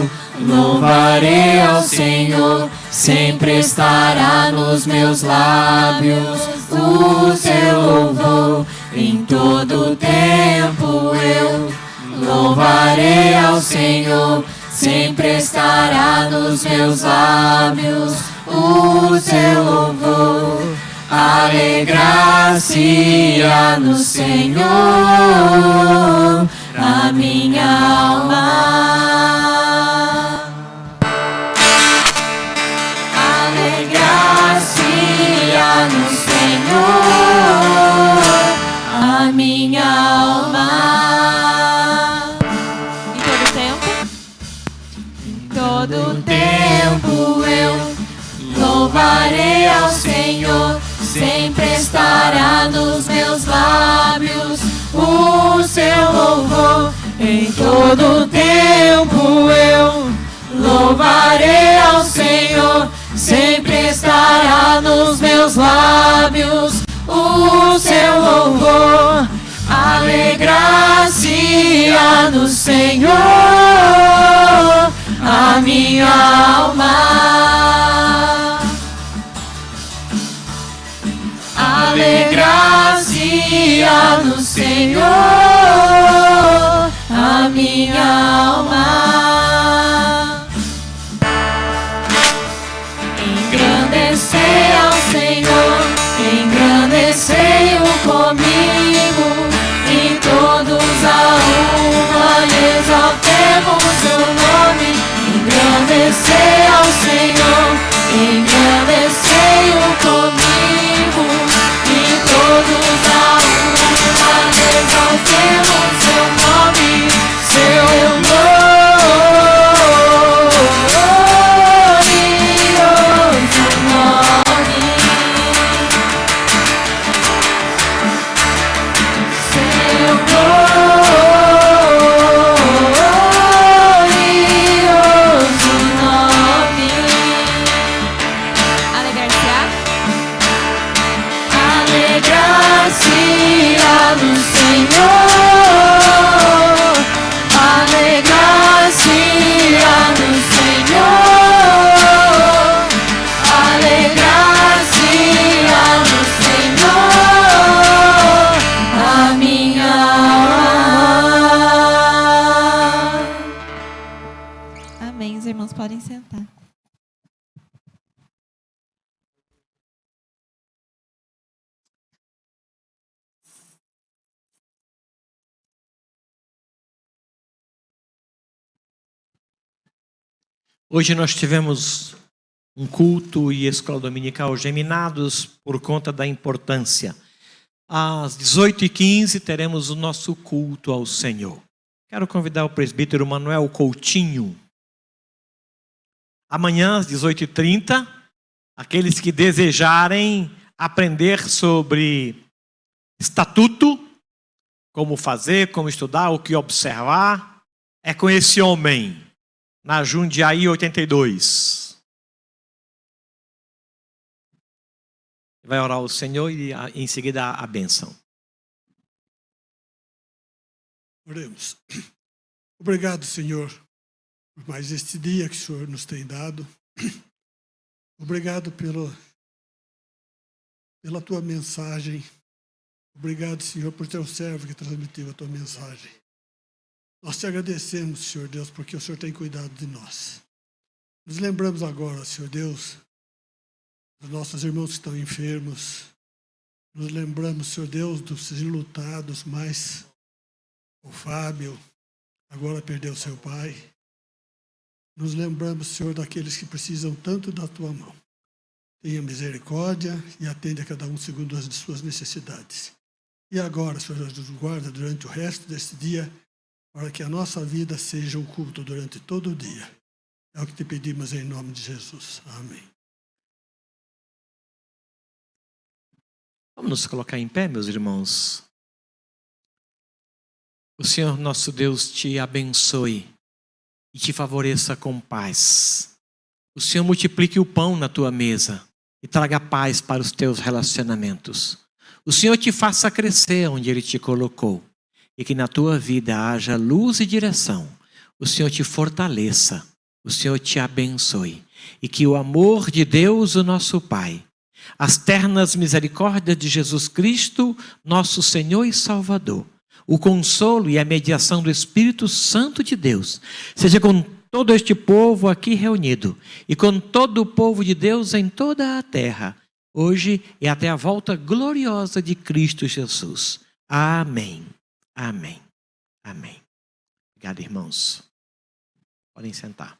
louvarei ao Senhor, sempre estará nos meus lábios o seu louvor. Em todo tempo eu louvarei ao Senhor, sempre estará nos meus lábios o seu louvor. Alegrar-se-á no Senhor a minha alma. Alegrar-se-á no Senhor a minha alma. Em todo Tempo eu louvarei ao Senhor, sempre estará nos meus lábios o seu louvor. Em todo tempo eu louvarei ao Senhor, sempre estará nos meus lábios o seu louvor. Alegrar-se-á no Senhor a minha alma. Alegrar-se-á no Senhor a minha alma. Engrandecei ao Senhor, engrandecei-o comigo, e todos a uma exaltemos seu nome. Engrandecei ao Senhor, engrandecei-o comigo, e todos a uma exaltemos seu nome, seu glorioso nome. Seu glorioso nome. Alegrar-se-á. Alegrar-se-á no Senhor. Alegrar-se-á no Senhor. Alegrar-se-á no Senhor a minha alma. Amém. Os irmãos podem sentar. Hoje nós tivemos um culto e escola dominical geminados por conta da importância. Às 18h15 teremos o nosso culto ao Senhor. Quero convidar o presbítero Manuel Coutinho. Amanhã às 18h30, aqueles que desejarem aprender sobre estatuto, como fazer, como estudar, o que observar, é com esse homem, na Jundiaí 82. Vai orar ao Senhor e em seguida a bênção. Oremos. Obrigado, Senhor, por mais este dia que o Senhor nos tem dado. Obrigado pela tua mensagem. Obrigado, Senhor, por teu servo que transmitiu a tua mensagem. Nós te agradecemos, Senhor Deus, porque o Senhor tem cuidado de nós. Nos lembramos agora, Senhor Deus, dos nossos irmãos que estão enfermos. Nos lembramos, Senhor Deus, dos enlutados, mas o Fábio agora perdeu seu pai. Nos lembramos, Senhor, daqueles que precisam tanto da tua mão. Tenha misericórdia e atende a cada um segundo as suas necessidades. E agora, Senhor, nos guarda durante o resto deste dia, para que a nossa vida seja um culto durante todo o dia. É o que te pedimos em nome de Jesus. Amém. Vamos nos colocar em pé, meus irmãos. O Senhor nosso Deus te abençoe e te favoreça com paz. O Senhor multiplique o pão na tua mesa e traga paz para os teus relacionamentos. O Senhor te faça crescer onde Ele te colocou e que na tua vida haja luz e direção. O Senhor te fortaleça, o Senhor te abençoe e que o amor de Deus, o nosso Pai, as ternas misericórdias de Jesus Cristo, nosso Senhor e Salvador, o consolo e a mediação do Espírito Santo de Deus, seja com todo este povo aqui reunido e com todo o povo de Deus em toda a terra, hoje e até a volta gloriosa de Cristo Jesus. Amém. Amém. Amém. Obrigado, irmãos. Podem sentar.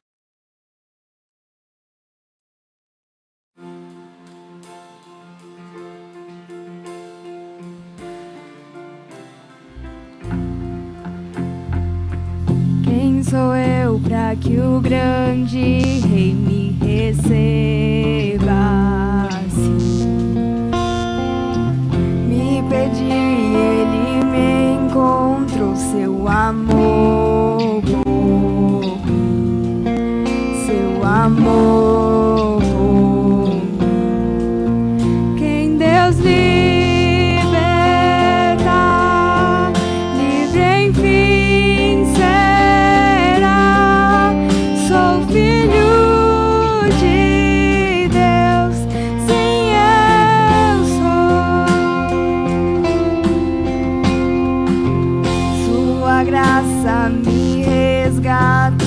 Quem sou eu para que o grande rei me receba assim? Me pedi, ele me encontrou, seu amor por mim, seu amor por mim. Quem Deus liberta, livre enfim será. Sou filho de Deus, sim eu sou. Sua graça me resgata.